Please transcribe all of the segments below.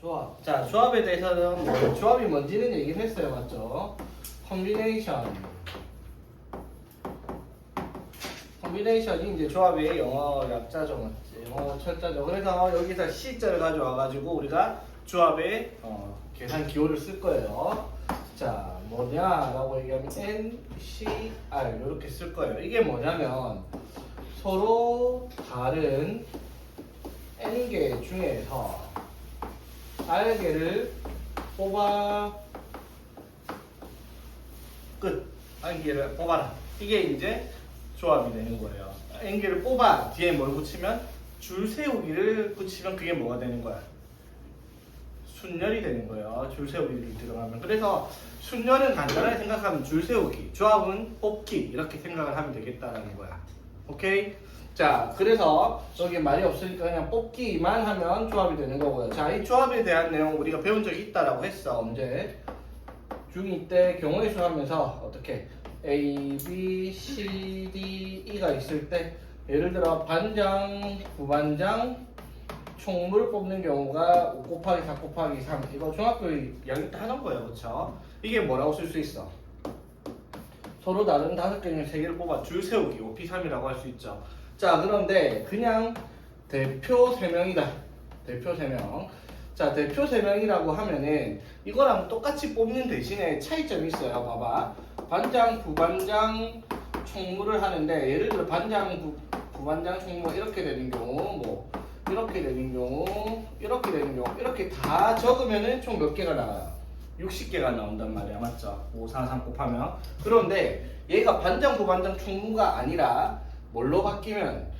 조합. 자, 조합에 대해서는 뭐 조합이 뭔지는 얘기를 했어요, 맞죠? 컴비네이션. 컴비네이션이 이제 조합의 영어 약자죠, 맞지? 영어 철자죠. 그래서 여기서 C자를 가져와가지고 우리가 조합의 계산 기호를 쓸 거예요. 자, 뭐냐라고 얘기하면 NCR 이렇게 쓸 거예요. 이게 뭐냐면 서로 다른 N개 중에서 R개를 뽑아 끝. R개를 뽑아라. 이게 이제 조합이 되는 거예요. N개를 뽑아 뒤에 뭘 붙이면 줄 세우기를 붙이면 그게 뭐가 되는 거야? 순열이 되는 거예요. 줄 세우기를 들어가면. 그래서 순열은 간단하게 생각하면 줄 세우기, 조합은 뽑기 이렇게 생각을 하면 되겠다라는 거야. 오케이? 자, 그래서 여기 말이 없으니까 그냥 뽑기만 하면 조합이 되는 거고요. 자, 이 조합에 대한 내용 우리가 배운 적이 있다라고 했어. 언제? 중2 때 경우의 수 하면서 어떻게 A, B, C, D, E가 있을 때 예를 들어 반장, 부반장, 총무를 뽑는 경우가 5 곱하기 4 곱하기 3 이거 중학교 2학년 때 하는 거예요. 그렇죠? 이게 뭐라고 쓸 수 있어? 서로 다른 5개 중에 3개를 뽑아 줄 세우기 5P3이라고 할 수 있죠. 자, 그런데 그냥 대표 3명이다. 대표 3명. 자, 대표 3명이라고 하면은 이거랑 똑같이 뽑는 대신에 차이점이 있어요. 봐봐. 반장, 부반장, 총무를 하는데 예를 들어 반장, 부반장, 총무가 이렇게 되는 경우 뭐 이렇게 되는 경우 이렇게 되는 경우 이렇게 다 적으면은 총 몇 개가 나와요? 60개가 나온단 말이야. 맞죠? 5, 4, 3 곱하면. 그런데 얘가 반장, 부반장, 총무가 아니라 뭘로 바뀌면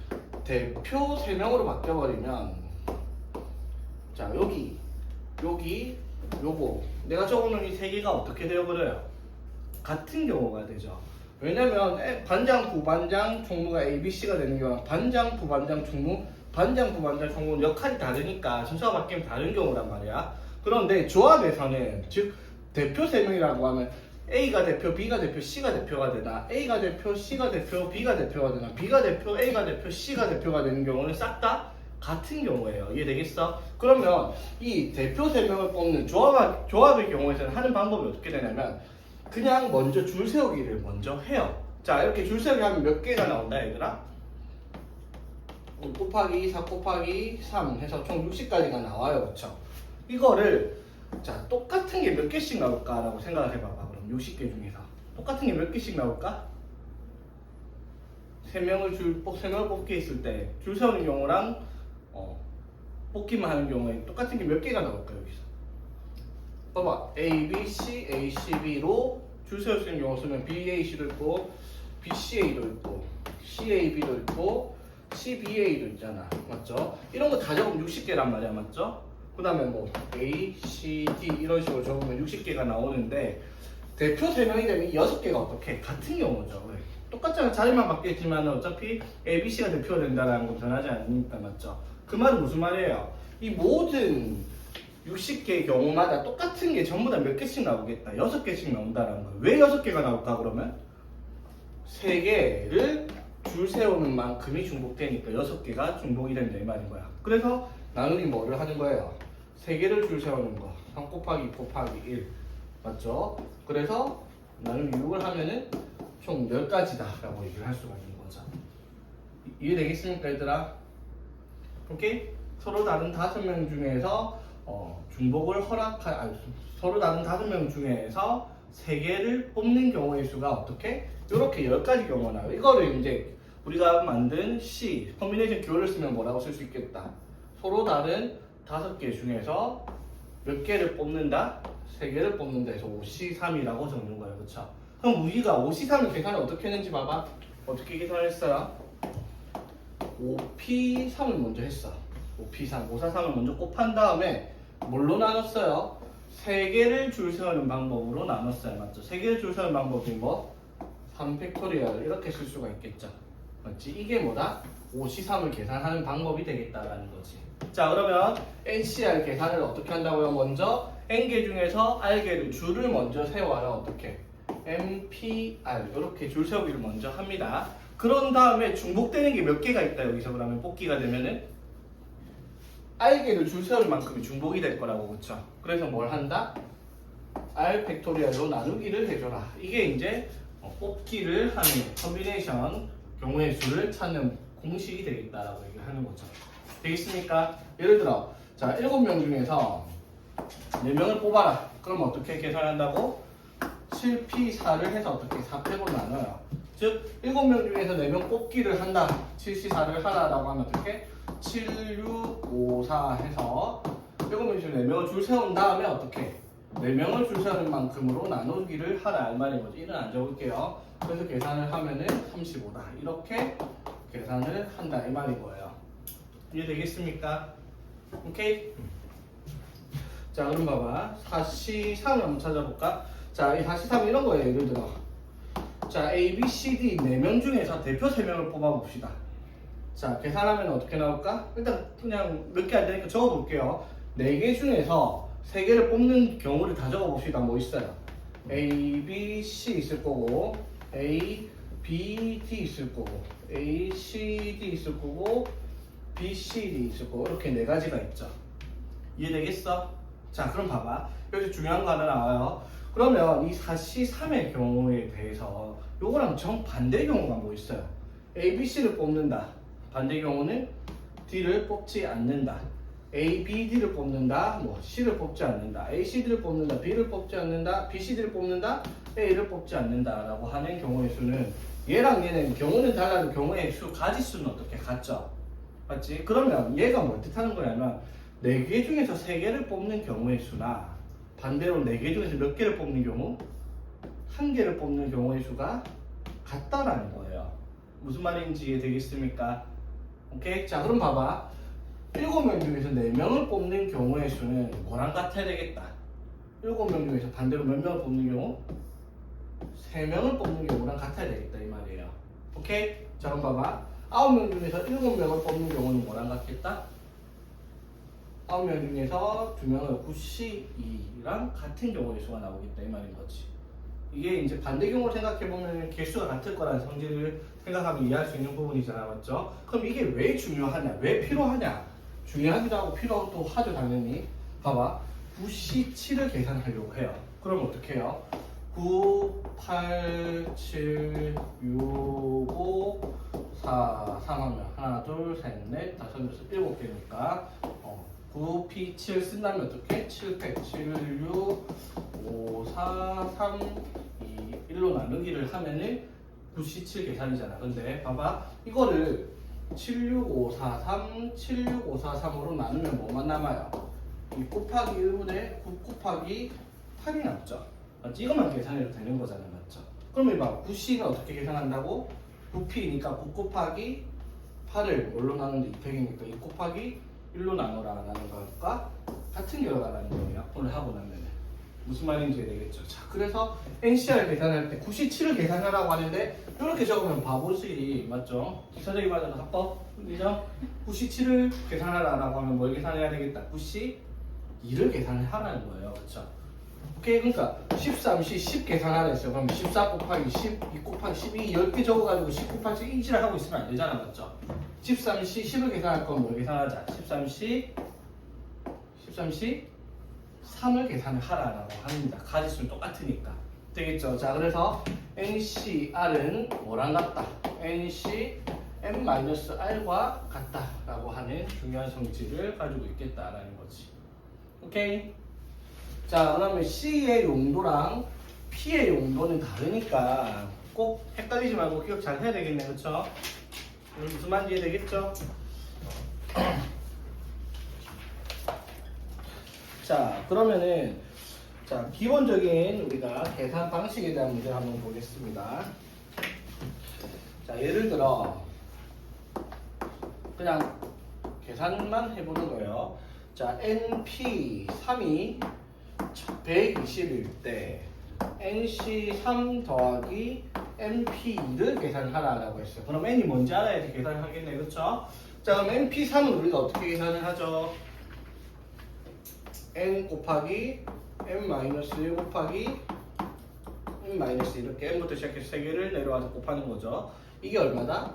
대표 3명으로 바뀌어버리면 자, 여기 요거 내가 적어놓은 이 3개가 어떻게 되어버려요? 같은 경우가 되죠. 왜냐면 반장, 부반장, 총무가 A, B, C가 되는 경우는 반장, 부반장, 총무 반장, 부반장, 총무는 역할이 다르니까 순서가 바뀌면 다른 경우란 말이야. 그런데 조합에서는 즉 대표 3명이라고 하면 A가 대표, B가 대표, C가 대표가 되나 A가 대표, C가 대표, B가 대표가 되나 B가 대표, A가 대표, C가 대표가 되는 경우는 싹 다 같은 경우예요. 이해되겠어? 그러면 이 대표 3명을 뽑는 조합의 경우에서는 하는 방법이 어떻게 되냐면 그냥 먼저 줄 세우기를 먼저 해요. 자, 이렇게 줄 세우기 하면 몇 개가 나온다 얘들아? 5 곱하기 4 곱하기 3 해서 총 60까지가 나와요. 그렇죠? 이거를 자, 똑같은 게 몇 개씩 나올까라고 생각을 해봐봐. 그럼 60개 중에서 똑같은 게 몇 개씩 나올까? 3명을 뽑기 했을 때 줄 세우는 경우랑 뽑기만 하는 경우에 똑같은 게 몇 개가 나올까 여기서? 봐봐. A, B, C, A, C, B로 줄 세울 수 있는 경우 쓰면 B, A, C도 있고 B, C, A도 있고 C, A, B도 있고 C, B, A도 있잖아. 맞죠? 이런 거 다 적으면 60개란 말이야. 맞죠? 그 다음에 뭐 A, C, D 이런 식으로 적으면 60개가 나오는데 대표 3명이 되면 6개가 어떻게? 같은 경우죠. 왜? 똑같잖아. 자리만 바뀌었지만 어차피 A, B, C가 대표가 된다는 건 변하지 않으니까. 맞죠? 그 말은 무슨 말이에요? 이 모든 60개의 경우마다 똑같은 게 전부 다 몇 개씩 나오겠다. 6개씩 나온다는 거예요. 왜 6개가 나올까 그러면? 3개를 줄 세우는 만큼이 중복되니까 6개가 중복이 된다 이 말인 거야. 그래서 나누기 뭐를 하는 거예요? 3개를 줄 세우는 거. 3 곱하기 2 곱하기 1. 맞죠? 그래서 나누기 6을 하면은 총 10가지다 라고 얘기를 할 수가 있는 거죠. 이해되겠습니까 얘들아? 오케이? 서로 다른 5명 중에서 중복을 서로 다른 5명 중에서 3개를 뽑는 경우의 수가 어떻게? 이렇게 10가지 경우가 나와요. 이거를 이제 우리가 만든 C, 컴비네이션 기호를 쓰면 뭐라고 쓸 수 있겠다? 서로 다른 5개 중에서 몇 개를 뽑는다? 3개를 뽑는다 해서 5C3이라고 적는 거예요. 그쵸? 그럼 우리가 5C3을 계산을 어떻게 했는지 봐봐. 어떻게 계산을 했어요? 5P3을 먼저 했어. 5P3, 543을 먼저 곱한 다음에 뭘로 나눴어요? 3개를 줄 세우는 방법으로 나눴어요. 맞죠? 3개를 줄 세우는 방법이 뭐? 3팩토리얼 이렇게 쓸 수가 있겠죠. 맞지? 이게 뭐다? 5C3을 계산하는 방법이 되겠다라는 거지. 자, 그러면 NCR 계산을 어떻게 한다고요? 먼저 N개 중에서 R개를 줄을 먼저 세워요. 어떻게? MPR 이렇게 줄 세우기를 먼저 합니다. 그런 다음에 중복되는 게 몇 개가 있다 여기서. 그러면 뽑기가 되면은 r개를 줄 세울 만큼이 중복이 될 거라고, 그쵸? 그래서 뭘 한다? r 팩토리얼로 나누기를 해줘라. 이게 이제 뽑기를 하는 컨비네이션 경우의 수를 찾는 공식이 되겠다라고 얘기를 하는 거죠. 되겠습니까? 예를 들어, 자, 7명 중에서 4명을 뽑아라. 그럼 어떻게 계산한다고? 7P4를 해서 어떻게 4팩으로 나눠요. 즉 7명 중에서 4명 뽑기를 한다. 7C4를 하라라고 하면 어떻게? 7, 6, 5, 4 해서 7명 중에 4명을 줄 세운 다음에 어떻게? 4명을 줄 세우는 만큼으로 나누기를 하라 이 말인 거죠. 이는 안 적을게요. 그래서 계산을 하면은 35다. 이렇게 계산을 한다 이 말인 거예요. 이해되겠습니까? 오케이? 자, 그럼 봐봐. 4C3을 한번 찾아볼까? 자, 이 4C3은 이런 거예요. 예를 들어. 자, A, B, C, D 4명 중에서 대표 3명을 뽑아봅시다. 자, 계산하면 어떻게 나올까? 일단 그냥 몇 개 안 되니까 적어볼게요. 4개 중에서 3개를 뽑는 경우를 다 적어봅시다. 뭐 있어요? A, B, C 있을 거고 A, B, D 있을 거고 A, C, D 있을 거고 B, C, D 있을 거고 이렇게 4가지가 있죠. 이해되겠어? 자, 그럼 봐봐. 여기서 중요한 거 하나 나와요. 그러면 이 4C3의 경우에 대해서 요거랑 정반대 경우가 뭐 있어요? A, B, C를 뽑는다. 반대 경우는 D를 뽑지 않는다. A, B, D를 뽑는다. 뭐 C를 뽑지 않는다. A, C, D를 뽑는다. B를 뽑지 않는다. B, C, D를 뽑는다. A를 뽑지 않는다. 라고 하는 경우의 수는 얘랑 얘는 경우는 달라도 경우의 수 가지수는 어떻게 같죠? 맞지? 그러면 얘가 뭘 뜻하는 거냐면 4개 중에서 3개를 뽑는 경우의 수나 반대로 4개 중에서 몇 개를 뽑는 경우? 1개를 뽑는 경우의 수가 같다라는 거예요. 무슨 말인지 이해되겠습니까? 오케이? 자, 그럼 봐봐. 7명 중에서 4명을 뽑는 경우의 수는 뭐랑 같아야 되겠다. 7명 중에서 반대로 몇 명을 뽑는 경우? 3명을 뽑는 경우랑 같아야 되겠다 이 말이에요. 오케이? 자, 그럼 봐봐. 9명 중에서 7명을 뽑는 경우는 뭐랑 같겠다? 9명 중에서 2명을 9C2랑 같은 경우의 수가 나오겠다 이 말인 거지. 이게 이제 반대 경우를 생각해보면 개수가 같을 거라는 성질을 생각하면 이해할 수 있는 부분이잖아, 맞죠? 그럼 이게 왜 중요하냐? 왜 필요하냐? 중요하기도 하고 필요도 하죠, 당연히. 봐봐. 9C7을 계산하려고 해요. 그럼 어떻게 해요? 9, 8, 7, 6, 5, 4, 3 하면 하나, 둘, 셋, 넷, 다섯, 여섯, 7개니까 9, P, 7 쓴다면 어떻게? 7, 100, 7, 6, 5, 4, 3, 2, 1로 나누기를 하면은 9C7 계산이잖아. 근데 봐봐. 이거를 76543, 76543으로 나누면 뭐만 남아요? 2 곱하기 1분의 9 곱하기 8이 남죠. 맞지? 이것만 계산해도 되는 거잖아. 맞죠? 그러면 봐. 9C는 어떻게 계산한다고? 9P니까 9 곱하기 8을 뭘로 나누는데 2팩이니까 2 곱하기 1로 나눠라라는 것과 같은 결과라는 거예요. 오늘 하고 나면 무슨 말인지 되겠죠. 자, 그래서 NCR 계산할 때 97을 계산하라고 하는데 이렇게 적으면 바보지, 맞죠? 기사적인 말하는 합법, 그죠? 97을 계산하라고 하면 뭘 계산해야 되겠다? 92를 계산을 하라는 거예요, 그렇죠? 오케이, 그러니까 13C 10 계산하라 했어요. 그럼 14 곱하기 10, 2 곱하기 12, 10개 적어가지고 10 곱하기 1을 하고 있으면 안 되잖아, 맞죠? 13C 10을 계산할 거면 뭘 계산하자? 13C 3을 계산을 하라라고 합니다. 가지수는 똑같으니까. 되겠죠? 자, 그래서 NCR은 뭐랑 같다? NC M-R과 같다라고 하는 중요한 성질을 가지고 있겠다라는 거지. 오케이? 자, 그러면 C의 용도랑 P의 용도는 다르니까 꼭 헷갈리지 말고 기억 잘 해야 되겠네, 그쵸? 무슨 말인지 되겠죠? 자, 그러면은 자, 기본적인 우리가 계산 방식에 대한 문제를 한번 보겠습니다. 자, 예를 들어 그냥 계산만 해보는 거예요. 자, NP3이 120일 때 NC3 더하기 NP2를 계산하라고 했어요. 그럼 N이 뭔지 알아야지 계산을 하겠네, 그렇죠? 자, 그럼 NP3은 우리가 어떻게 계산을 하죠? N 곱하기 N-1 곱하기 N-1 이렇게 N부터 시작해서 3개를 내려와서 곱하는 거죠. 이게 얼마다?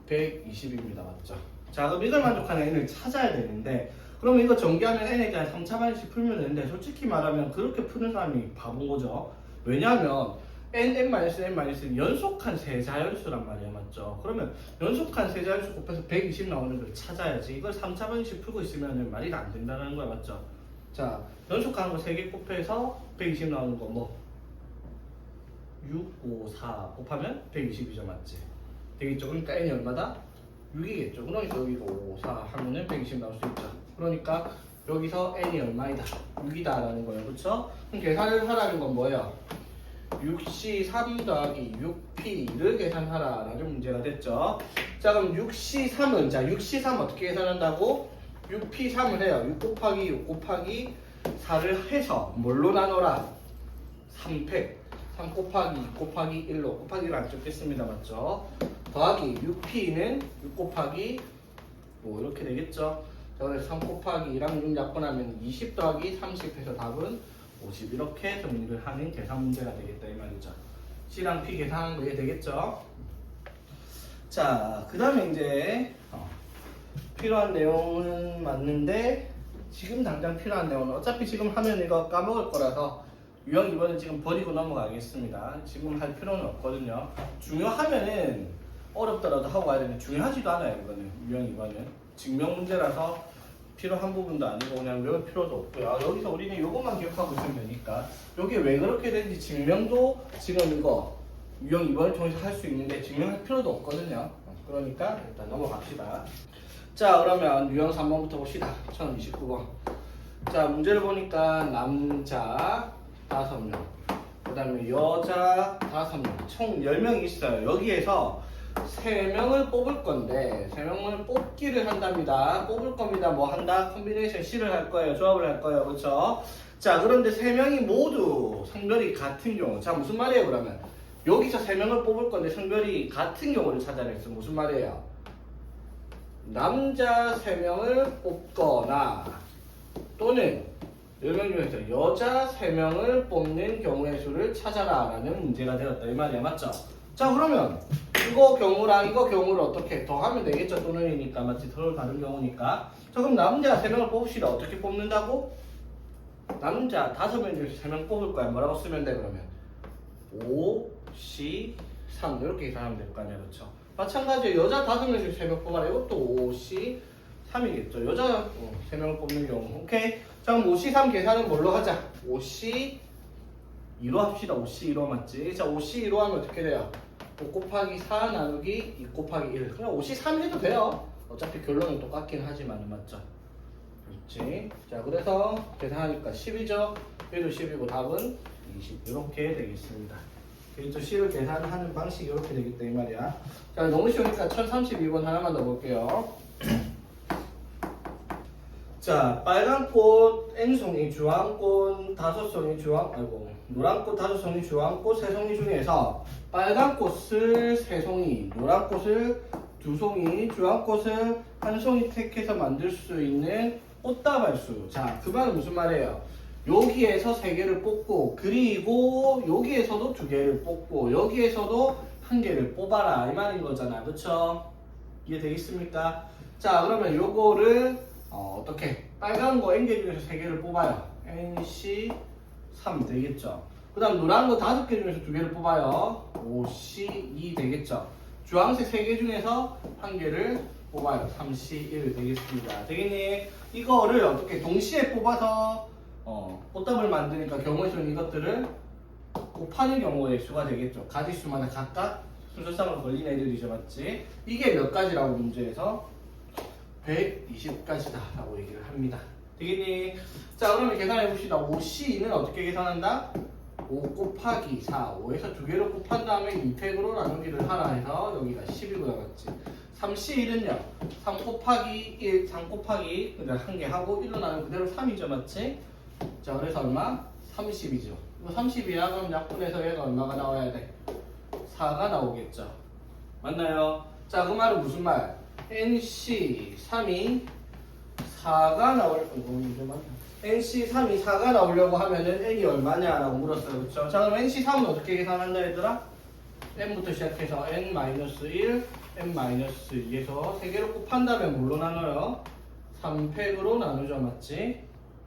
120입니다. 맞죠? 자, 그럼 이걸 만족하는 N을 찾아야 되는데 그러면 이거 전개하면 n에 대한 3차 방정식 풀면 되는데 솔직히 말하면 그렇게 푸는 사람이 바본 거죠. 왜냐하면 n-n-는 연속한 세자연수란 말이야, 맞죠? 그러면 연속한 세자연수 곱해서 120 나오는 걸 찾아야지. 이걸 3차 방정식 풀고 있으면 말이 안 된다는 거야, 맞죠? 자, 연속하는 거 3개 곱해서 120 나오는 거 뭐? 6, 5, 4 곱하면 120이죠, 맞지? 되겠죠? 그러니까 n이 얼마다? 6이겠죠. 그러니까 여기가 5, 4 하면은 120 나올 수 있죠. 그러니까 여기서 n이 얼마이다? 6이다 라는 거예요. 그렇죠? 그럼 계산을 하라는 건 뭐예요? 6C3 더하기 6P를 계산하라 라는 문제가 됐죠. 자, 그럼 6C3은, 자, 6C3 어떻게 계산한다고? 6P3을 해요. 6 곱하기 6 곱하기 4를 해서 뭘로 나눠라? 3팩. 3 곱하기 2 곱하기 1로 곱하기 1을 안 적겠습니다. 맞죠? 더하기 6P는 6 곱하기 뭐 이렇게 되겠죠. 자, 그래서 3 곱하기 2랑 6 약분하면 20 더하기 30 해서 답은 50 이렇게 정리를 하는 계산 문제가 되겠다 이 말이죠. C랑 P 계산하는 거 이해되겠죠? 자, 그 다음에 이제 필요한 내용은 맞는데 지금 당장 필요한 내용은 어차피 지금 하면 이거 까먹을 거라서 유형 2번은 지금 버리고 넘어가겠습니다. 지금 할 필요는 없거든요. 중요하면은 어렵더라도 하고 가야 되는데 중요하지도 않아요. 이거는 유형 2번은 증명 문제라서 필요한 부분도 아니고 그냥 외울 필요도 없고요. 여기서 우리는 이것만 기억하고 있으면 되니까 여기 왜 그렇게 되는지 증명도 지금 이거 유형 2번을 통해서 할 수 있는데 증명할 필요도 없거든요. 그러니까 일단 넘어갑시다. 자, 그러면 유형 3번부터 봅시다. 1029번. 자, 문제를 보니까 남자 5명, 그 다음에 여자 5명, 총 10명이 있어요. 여기에서 3명을 뽑을 건데 3명을 뽑기를 한답니다. 뽑을 겁니다. 뭐 한다? 콤비네이션 C를 할 거예요. 조합을 할 거예요. 그렇죠? 자, 그런데 3명이 모두 성별이 같은 경우, 자, 무슨 말이에요 그러면? 여기서 3명을 뽑을 건데 성별이 같은 경우를 찾아냈어. 무슨 말이에요? 남자 3명을 뽑거나 또는 10명 중에서 여자 3명을 뽑는 경우의 수를 찾아라 라는 문제가 되었다 이 말이야. 맞죠? 자, 그러면 이거 경우랑 이거 경우를 어떻게 더하면 되겠죠? 또는이니까 맞지? 서로 다른 경우니까. 자, 그럼 남자 3명을 뽑읍시다. 어떻게 뽑는다고? 남자 5명 중에서 3명 뽑을 거야. 뭐라고 쓰면 돼 그러면? 5, C, 3 이렇게 계산하면 될 거 아니야. 그렇죠? 마찬가지로 여자 5명 중에서 3명 뽑아라. 이것도 5, C, 3이겠죠. 여자 3명을 뽑는 경우. 오케이? 자, 그럼 5C3 계산은 뭘로 하자? 5C 2로 합시다. 5C 2로 맞지? 자, 5C 2로 하면 어떻게 돼요? 5 곱하기 4 나누기 2 곱하기 1. 그냥 5C3 해도 돼요. 어차피 결론은 똑같긴 하지만 맞죠? 그렇지? 자, 그래서 계산하니까 10이죠? 얘도 10이고 답은 20 이렇게 되겠습니다. 그래서 C를 계산하는 방식이 이렇게 되겠다 이 말이야. 자, 너무 쉬우니까 1032번 하나만 더 볼게요. 자, 빨간 꽃 N송이, 주황꽃 5송이, 노란꽃 5송이, 주황꽃 3송이 중에서 빨간 꽃을 3송이, 노란 꽃을 2송이, 주황꽃을 1송이 택해서 만들 수 있는 꽃다발수. 자, 그 말은 무슨 말이에요? 여기에서 3개를 뽑고 그리고 여기에서도 2개를 뽑고 여기에서도 1개를 뽑아라 이 말인 거잖아. 그쵸? 이해되겠습니까? 자, 그러면 요거를 어떻게? 빨간 거 N개 중에서 3개를 뽑아요. NC3 되겠죠. 그 다음 노란 거 5개 중에서 2개를 뽑아요. OC2 되겠죠. 주황색 3개 중에서 1개를 뽑아요. 3C1 되겠습니다. 되겠니? 이거를 어떻게 동시에 뽑아서 꽃답을 만드니까 경우의 수는 이것들을 곱하는 경우의 수가 되겠죠. 가지수마다 각각 순서상으로 걸린 애들이죠. 맞지? 이게 몇 가지라고 문제에서 120가지다 라고 얘기를 합니다. 되겠니? 자, 그러면 계산해 봅시다. 5C는 어떻게 계산한다? 5 곱하기 4, 5에서 2개로 곱한 다음에 2팩으로 나누기를 하라 해서 여기가 10이고요. 맞지? 3C1은요 3 곱하기 1, 3 곱하기 그냥 1개 하고 1로 나누면 그대로 3이죠. 맞지? 자, 그래서 얼마? 30이죠. 이거 30이야. 그럼 약분해서 얘가 얼마가 나와야 돼? 4가 나오겠죠. 맞나요? 자, 그 말은 무슨 말? NC3이 4가 나올 NC3이 4가 나오려고 하면은 N이 얼마냐라고 물었어요. 그쵸? 자, 그럼 NC3은 어떻게 계산한다 얘들아? N부터 시작해서 N-1, N-2에서 3개로 곱한다면 뭘로 나눠요? 3팩으로 나누죠. 맞지?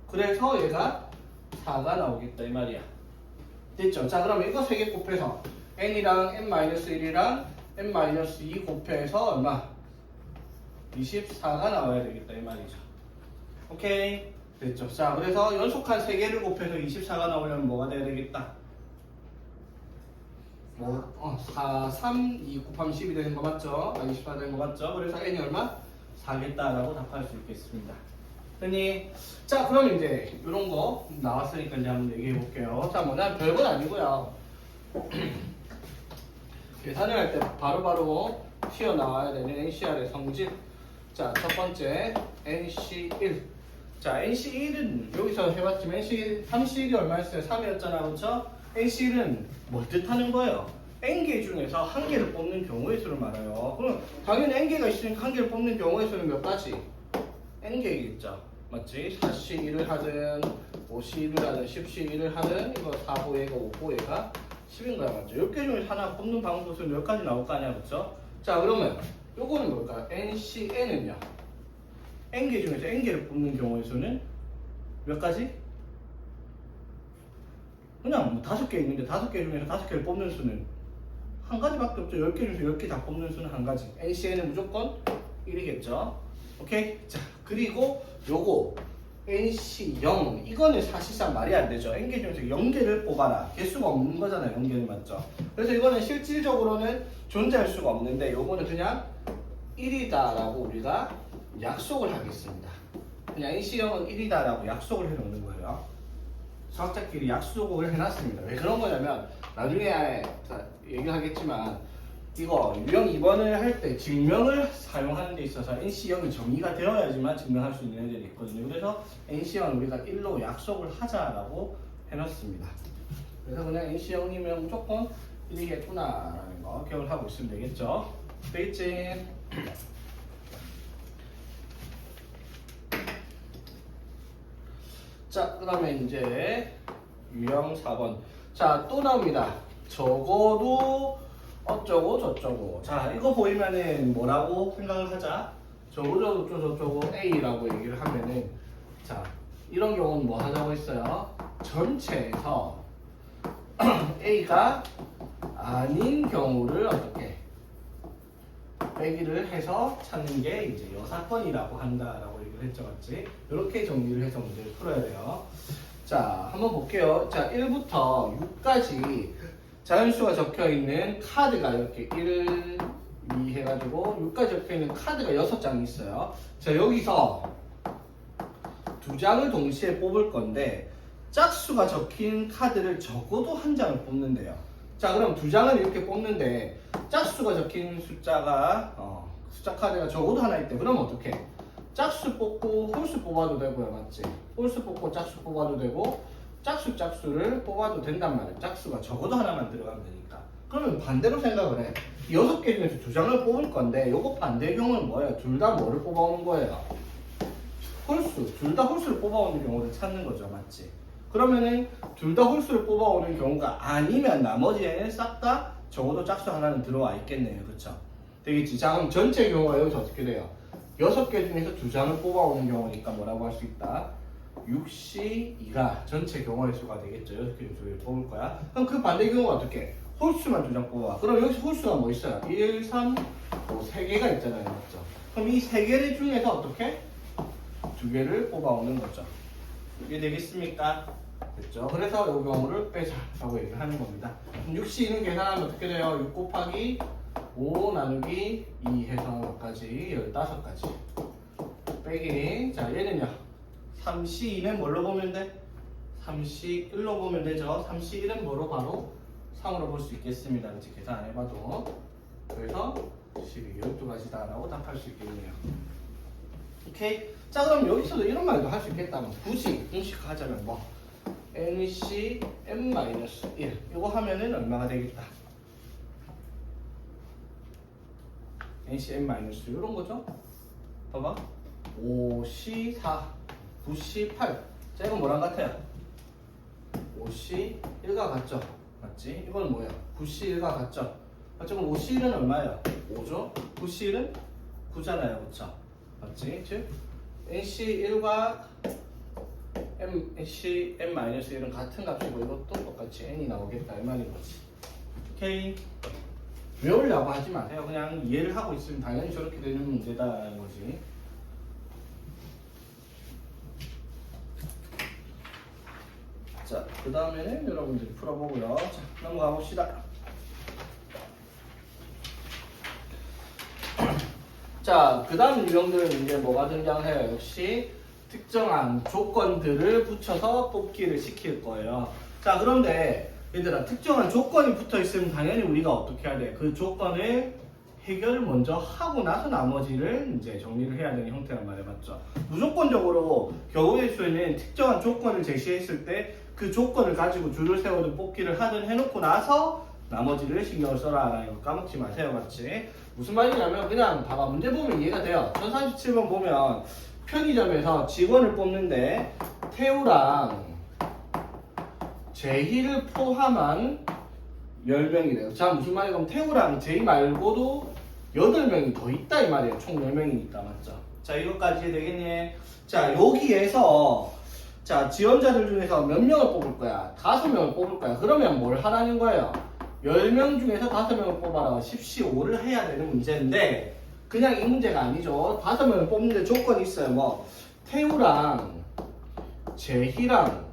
그래서 얘가 4가 나오겠다 이 말이야. 됐죠? 자 그러면 이거 3개 곱해서 n이랑 n-1이랑 n-2 곱해서 얼마? 24가 나와야 되겠다 이 말이죠. 오케이 됐죠? 자 그래서 연속한 3개를 곱해서 24가 나오려면 뭐가 돼야 되겠다? 4, 3, 2 곱하면 10이 되는 거 맞죠? 24 되는 거 맞죠? 그래서 n이 얼마? 4겠다라고 답할 수 있겠습니다. 됐니? 자 그럼 이제 이런 거 나왔으니까 이제 한번 얘기해 볼게요. 자 뭐냐 별건 아니고요. 계산을 할 때 바로바로 튀어나와야 되는 NCR의 성질. 자 첫 번째 NC1. 자 NC1은 여기서 해봤지만 NC1, 3C1이 얼마였어요? 3이었잖아 그렇죠? NC1은 뭘 뜻하는 거예요? n개 중에서 한 개를 뽑는 경우의 수를 말해요. 그럼 당연히 n개가 있으니까 한 개를 뽑는 경우의 수는 몇 가지? n개겠죠. 맞지? 4C1을 하든 5C1을 하든 10C1을 하든 이거 4호얘가 5호얘가 10인 거야 맞죠? 10개 중에서 하나 뽑는 방법수는 몇 가지 나올 거 아니야 그렇죠? 자 그러면 요거는 뭘까요? NCN은요 n개 중에서 n개를 뽑는 경우의 수는 몇 가지? 그냥 뭐 5개 있는데 5개 중에서 5개를 뽑는 수는 한 가지밖에 없죠. 10개 중에서 10개 다 뽑는 수는 한 가지. NCN은 무조건 1이겠죠. 오케이? 자, 그리고 요거 NC0 이거는 사실상 말이 안 되죠. n개 중에서 0개를 뽑아라. 개수가 없는 거잖아요. 0개는 맞죠. 그래서 이거는 실질적으로는 존재할 수가 없는데 요거는 그냥 1이다라고 우리가 약속을 하겠습니다. 그냥 NC0은 1이다라고 약속을 해놓는 거예요. 수학자끼리 약속을 해놨습니다. 왜 그런 거냐면 나중에 얘기하겠지만 이거 유형 2번을 할 때 증명을 사용하는 데 있어서 NC0이 정의가 되어야지만 증명할 수 있는 애들이 있거든요. 그래서 NC0은 우리가 1로 약속을 하자라고 해놨습니다. 그래서 그냥 NC0이면 무조건 1이겠구나라는 거 기억을 하고 있으면 되겠죠. 되겠지? 자, 그 다음에 이제 유형 4번. 자, 또 나옵니다. 적어도 어쩌고 저쩌고. 자, 이거 보이면은 뭐라고 생각을 하자? 적어도 저쩌고 A라고 얘기를 하면은 자, 이런 경우는 뭐 하자고 했어요? 전체에서 A가 아닌 경우를 어떻게 빼기를 해서 찾는 게 이제 여사건이라고 한다라고 얘기를 했죠, 맞지? 이렇게 정리를 해서 문제를 풀어야 돼요. 자, 한번 볼게요. 자, 1부터 6까지 자연수가 적혀 있는 카드가 이렇게 1, 2 해가지고 6까지 적혀 있는 카드가 6장이 있어요. 자, 여기서 2장을 동시에 뽑을 건데 짝수가 적힌 카드를 적어도 한 장을 뽑는데요. 자, 그럼 2장을 이렇게 뽑는데 짝수가 적힌 숫자가 숫자 카드가 적어도 하나 있대. 그럼 어떻게? 짝수 뽑고 홀수 뽑아도 되고요, 맞지? 홀수 뽑고 짝수 뽑아도 되고 짝수를 뽑아도 된단 말이에요. 짝수가 적어도 하나만 들어가면 되니까. 그러면 반대로 생각을 해. 6개 중에서 2장을 뽑을 건데 요거 반대의 경우는 뭐예요? 둘 다 뭐를 뽑아오는 거예요? 홀수. 둘 다 홀수를 뽑아오는 경우를 찾는 거죠, 맞지? 그러면은 둘 다 홀수를 뽑아오는 경우가 아니면 나머지에는 싹 다 적어도 짝수 하나는 들어와 있겠네요. 그쵸? 되겠지? 자, 그럼 전체 경우가 여기서 어떻게 돼요? 6개 중에서 2장을 뽑아오는 경우니까 뭐라고 할 수 있다? 6C2가 전체 경우의 수가 되겠죠. 6개 중에서 2를 뽑을 거야. 그럼 그 반대 경우가 어떻게? 홀수만 2장 뽑아. 그럼 여기서 홀수가 뭐 있어요? 1, 3, 5, 3개가 있잖아요. 맞죠? 그럼 이 3개 중에서 어떻게? 2개를 뽑아오는 거죠. 이게 되겠습니까? 됐죠? 그래서 이 경우를 빼자라고 얘기를 하는 겁니다. 6C2는 계산하면 어떻게 돼요? 6 곱하기 5 나누기 2 해서 몇까지? 15까지. 빼기. 자, 얘는요. 3C2는 뭘로 보면 돼? 3C1로 보면 되죠. 3C1은 뭐로 바로? 3으로 볼 수 있겠습니다. 이제 계산 안 해봐도. 그래서 12, 12가지다라고 답할 수 있겠네요. 오케이? 자, 그럼 여기서도 이런 말도 할 수 있겠다면 굳이 공식하자면 뭐 NC n-1 이거 하면은 얼마가 되겠다? NC n-1 이런 거죠? 봐봐 5C4 9C8 자, 이건 뭐랑 같아요? 5C1과 같죠? 맞지? 이거는 뭐예요? 9C1과 같죠? 맞죠? 그럼 5C1은 얼마예요? 5죠? 9C1은 9잖아요. 그쵸? 맞지? 즉 NC1과 NC n-1은 같은 값이고 이것도 똑같이 n이 나오겠다 이 말인 거지. 오케이. 외우려고 하지 마세요. 그냥 이해를 하고 있으면 당연히 저렇게 되는 문제다라는 거지. 자, 그 다음에는 여러분들이 풀어보고요. 자, 넘어가 봅시다. 자, 그 다음 유형들은 이제 뭐가 등장해요? 역시 특정한 조건들을 붙여서 뽑기를 시킬 거예요. 자, 그런데 얘들아, 특정한 조건이 붙어 있으면 당연히 우리가 어떻게 해야 돼? 그 조건을 해결을 먼저 하고 나서 나머지를 이제 정리를 해야 되는 형태란 말이에요. 맞죠? 무조건적으로 겨우의 수에는 특정한 조건을 제시했을 때 그 조건을 가지고 줄을 세우든 뽑기를 하든 해놓고 나서 나머지를 신경을 써라 라는 거 까먹지 마세요. 맞지? 무슨 말이냐면 그냥 봐봐. 문제 보면 이해가 돼요. 1037번 보면 편의점에서 직원을 뽑는데 태우랑 제희를 포함한 10명이래요. 자, 무슨 말이야? 그럼 태우랑 제희 말고도 8명이 더 있다 이 말이에요. 총 10명이니까. 맞죠? 자, 이것까지 되겠니? 자, 여기에서 자, 지원자들 중에서 몇 명을 뽑을 거야? 5명을 뽑을 거야. 그러면 뭘 하라는 거예요? 10명 중에서 5명을 뽑아라. 10시5를 해야 되는 문제인데 그냥 이 문제가 아니죠. 5명을 뽑는데 조건이 있어요. 뭐 태우랑 제희랑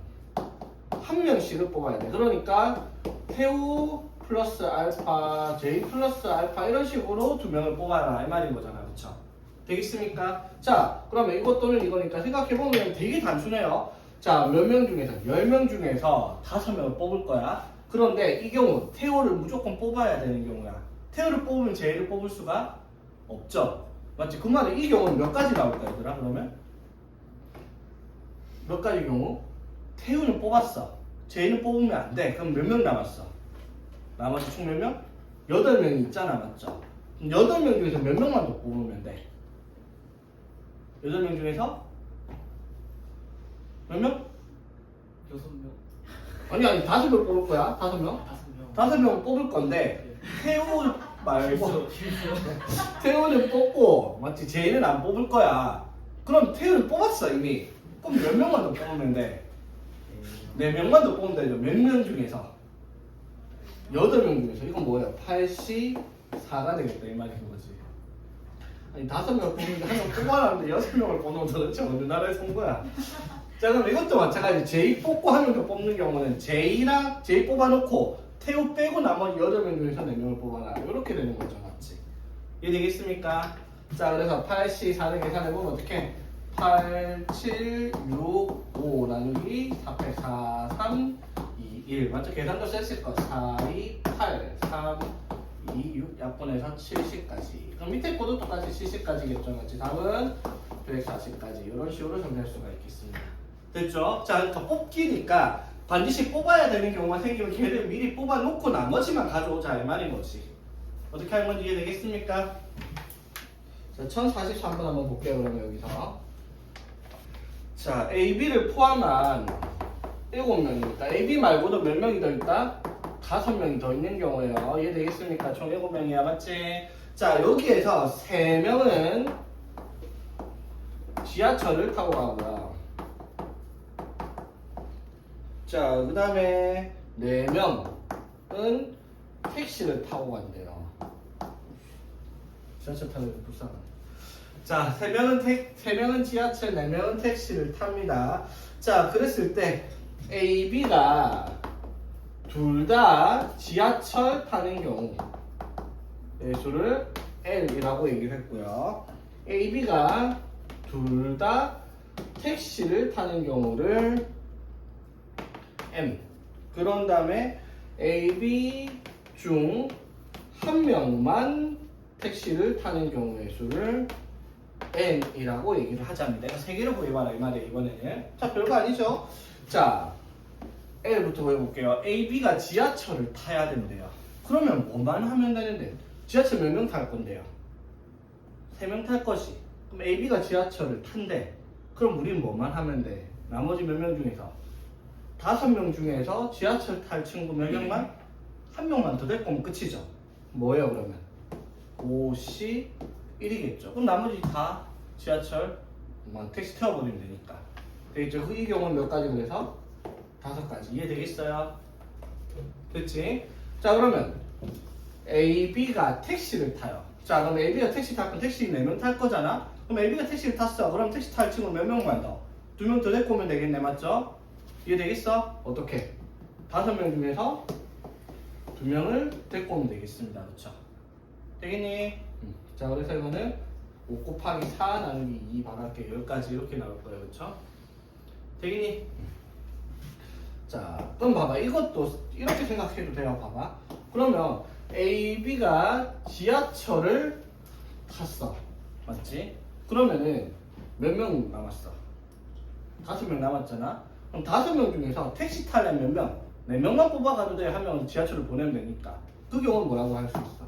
한 명씩을 뽑아야 돼. 그러니까 태우 플러스 알파, 제희 플러스 알파 이런 식으로 2명을 뽑아라 이 말인 거잖아. 그쵸? 되겠습니까? 자, 그러면 이것 또는 이거니까 생각해보면 되게 단순해요. 자, 몇 명 중에서? 10명 중에서 5명을 뽑을 거야. 그런데 이 경우 태호를 무조건 뽑아야 되는 경우야. 태호를 뽑으면 제이를 뽑을 수가 없죠. 맞지? 그 말은 이 경우는 몇 가지 나올까 얘들아? 그러면? 몇 가지 경우? 태호는 뽑았어. 제이는 뽑으면 안 돼. 그럼 몇 명 남았어? 나머지 총 몇 명? 8명이 있잖아. 맞죠? 그럼 8명 중에서 몇 명만 더 뽑으면 돼? 8명 중에서 몇 명? 6명. 아니 5명 뽑을 거야. 5명? 5명. 5명 뽑을 건데 태우 말고 태우는 뽑고 맞지? 제이는 안 뽑을 거야. 그럼 태우는 뽑았어 이미. 그럼 몇 명만 더 뽑으면 돼? 4명만 더 뽑으면 되죠. 몇 명 중에서? 8명 중에서. 이건 뭐예요? 84가 되겠다 이 말인 거지. 아니 5명 뽑는데 1명 뽑아놨는데 6명을 뽑는 건 도대체 어느 나라에서 온 거야? 자, 그럼 이것도 마찬가지. 제이 뽑고 1명 더 뽑는 경우는 제이랑 제이 뽑아놓고 태우 빼고 나머지 8명 중에서 4명을 뽑아라. 이렇게 되는 거죠. 맞지? 이해되겠습니까? 자, 그래서 84를 계산해보면 어떻게? 8, 7, 6, 5 나누기 4, 8, 4, 3, 2, 1 맞죠? 계산도 셌을 거 4, 2, 8, 3, 2, 6 약분해서 70까지. 그럼 밑에 거도 똑같이 70까지겠죠. 맞지? 답은 140까지 이런 식으로 정리할 수가 있겠습니다. 됐죠? 자, 그러니까 뽑기니까 반드시 뽑아야 되는 경우가 생기면 걔를 미리 뽑아놓고 나머지만 가져오자 이 말인 거지. 어떻게 하는 건지 이해되겠습니까? 자, 1043번 한번 볼게요. 그러면 여기서 자, A, B를 포함한 7명이니까 A, B 말고도 몇 명이 더 있다? 5명이 더 있는 경우예요. 이해되겠습니까? 총 7명이야. 맞지? 자, 여기에서 3명은 지하철을 타고 가고요. 자, 그 다음에 4명은 택시를 타고 간대요. 지하철 타는 게 불쌍하네. 자, 3명은 지하철, 4명은 택시를 탑니다. 자, 그랬을 때 A, B가 둘 다 지하철 타는 경우 수를 L이라고 얘기를 했고요. A, B가 둘 다 택시를 타는 경우를 M. 그런 다음에 A, B 중 한 명만 택시를 타는 경우의 수를 N이라고 얘기를 하자입니다. 내가 3개를 구해봐라 이 말이에요 이번에는. 자, 별거 아니죠? 자, L부터 구해볼게요. A, B가 지하철을 타야 된대요. 그러면 뭐만 하면 되는데? 지하철 몇 명 탈 건데요? 3명 탈 거지. 그럼 A, B가 지하철을 탄대. 그럼 우린 뭐만 하면 돼? 나머지 몇 명 중에서? 5명 중에서 지하철 탈 친구 몇 명만? 1명만 더 데리고 오면 끝이죠. 뭐예요 그러면? 51이겠죠. 그럼 나머지 다 지하철 뭐 택시 태워버리면 되니까. 되겠죠? 이 경우는 몇 가지 그래서? 5가지. 이해되겠어요? 됐지? 자, 그러면 A, B가 택시를 타요. 자, 그럼 A, B가 택시 탈 건 택시 4명 탈 거잖아? 그럼 A, B가 택시를 탔어. 그럼 택시 탈 친구 몇 명만 더? 2명 더 데리고 오면 되겠네, 맞죠? 이해되겠어? 어떻게? 5명 중에서 2명을 데리고 오면 되겠습니다. 그쵸? 되겠니? 자, 그래서 이거는 5 곱하기 4 나누기 2 반할게 10가지 이렇게 나올 거예요. 그쵸? 되겠니? 자, 그럼 봐봐. 이것도 이렇게 생각해도 돼요. 봐봐. 그러면 A, B가 지하철을 탔어. 맞지? 그러면은 몇 명 남았어? 5명 남았잖아? 그럼 5명 중에서 택시 탈려면 몇 명? 4명만 뽑아가도 돼. 하면 지하철을 보내면 되니까. 그 경우는 뭐라고 할 수 있어?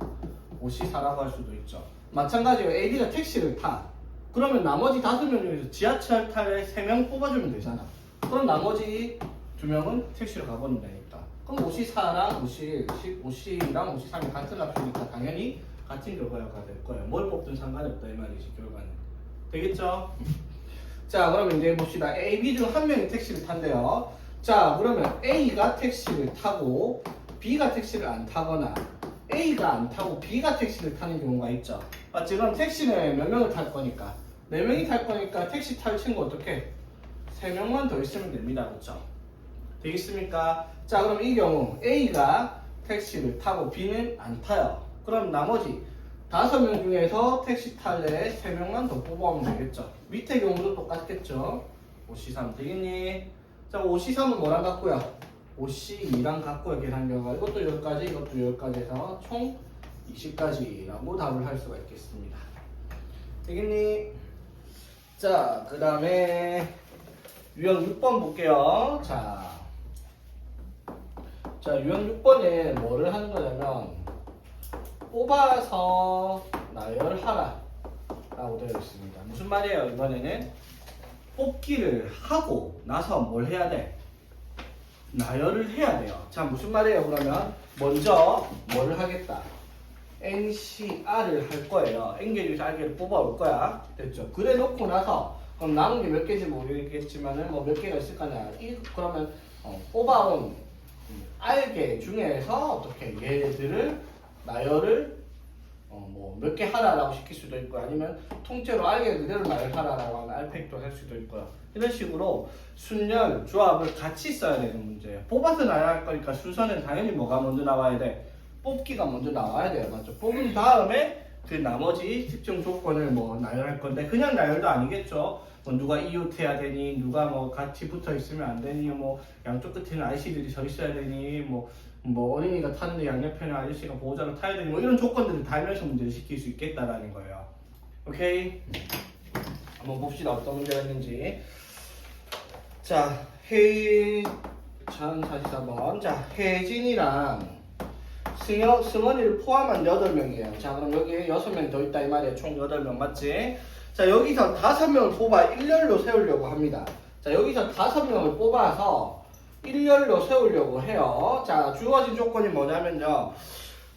5C4라고 할 수도 있죠. 마찬가지로 A, B가 택시를 타. 그러면 나머지 5명 중에서 지하철 탈에 3명 뽑아주면 되잖아. 그럼 나머지 2명은 택시로 가버리면 되니까. 그럼 5C4랑 5C랑 5C3이 같은 합수니까 당연히 같은 결과가 될 거예요. 뭘 뽑든 상관이 없다 이 말이지 결과는. 되겠죠? 자, 그러면 이제 봅시다. A, B 중 한 명이 택시를 탄대요. 자, 그러면 A가 택시를 타고 B가 택시를 안 타거나 A가 안 타고 B가 택시를 타는 경우가 있죠. 맞지? 그럼 택시는 몇 명을 탈 거니까? 4명이 탈 거니까 택시 탈 친구 어떻게? 3명만 더 있으면 됩니다. 그렇죠? 되겠습니까? 자, 그럼 이 경우 A가 택시를 타고 B는 안 타요. 그럼 나머지 5명 중에서 택시 탈래 3명만 더 뽑아오면 되겠죠. 밑에 경우도 똑같겠죠. 5C3 되겠니? 자, 5C3은 뭐랑 같고요? 5C2랑 같고요. 계산 결과 이것도 10가지 이것도 10가지 해서 총 20가지라고 답을 할 수가 있겠습니다. 되겠니? 자, 그 다음에 유형 6번 볼게요. 자, 유형 6번에 뭐를 하는 거냐면 뽑아서 나열하라 라고 되어 있습니다. 무슨 말이에요? 이번에는 뽑기를 하고 나서 뭘 해야 돼? 나열을 해야 돼요. 자, 무슨 말이에요? 그러면 먼저 뭐를 하겠다? NCR을 할 거예요. N개 중에서 R개를 뽑아올 거야. 됐죠? 그래 놓고 나서 그럼 남은 게 몇 개인지 모르겠지만은 뭐 몇 개가 있을 거냐? 그러면 뽑아온 R개 중에서 어떻게 얘들을 나열을 뭐 몇 개 하라라고 시킬 수도 있고 아니면 통째로 R개 그대로 나열하라라고 하면 R팩도 할 수도 있고요. 이런 식으로 순열, 조합을 같이 써야 되는 문제예요. 뽑아서 나열할 거니까 순서는 당연히 뭐가 먼저 나와야 돼? 뽑기가 먼저 나와야 돼요. 맞죠? 뽑은 다음에 그 나머지 특정 조건을 뭐 나열할 건데 그냥 나열도 아니겠죠. 뭐 누가 이웃해야 되니, 누가 뭐 같이 붙어 있으면 안 되니, 뭐 양쪽 끝에는 아저씨들이 서 있어야 되니, 뭐 어린이가 타는데 양옆에는 아저씨가 보호자로 타야 되니, 뭐 이런 조건들을 달면서 문제를 시킬 수 있겠다라는 거예요. 오케이? 한번 봅시다. 어떤 문제가 있는지. 자, 1044번. 자, 혜진이랑 승원이를 포함한 8명이에요. 자, 그럼 여기에 6명 더 있다 이 말이에요. 총 8명 맞지? 자, 여기서 5명을 뽑아 일렬로 세우려고 합니다. 자, 여기서 5명을 뽑아서 일렬로 세우려고 해요. 자, 주어진 조건이 뭐냐면요.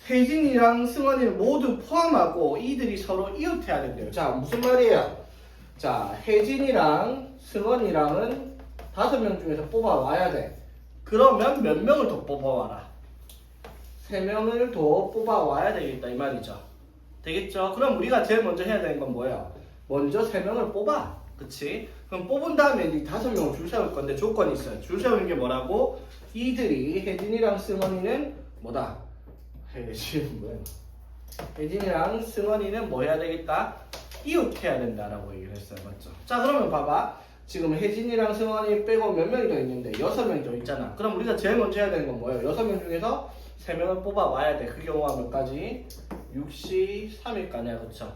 혜진이랑 승원이를 모두 포함하고 이들이 서로 이웃해야 된대요. 자, 무슨 말이에요? 자, 혜진이랑 승원이랑은 5명 중에서 뽑아와야 돼. 그러면 몇 명을 더 뽑아와라? 3명을 더 뽑아와야 되겠다 이 말이죠. 되겠죠? 그럼 우리가 제일 먼저 해야 되는 건 뭐예요? 먼저 3명을 뽑아. 그치? 그럼 뽑은 다음에 이 5명을 줄 세울 건데 조건이 있어요. 줄 세우는 게 뭐라고? 이들이 혜진이랑 승원이는 뭐다? 혜진이랑 승원이는 뭐 해야 되겠다? 이웃해야 된다라고 얘기를 했어요. 맞죠? 자, 그러면 봐봐. 지금 혜진이랑 승원이 빼고 몇 명이 더 있는데 6명이 더 있잖아. 그럼 우리가 제일 먼저 해야 되는 건 뭐예요? 6명 중에서 3명을 뽑아와야 돼. 그 경우가 몇 가지? 6C, 3일 거 아니야. 그쵸?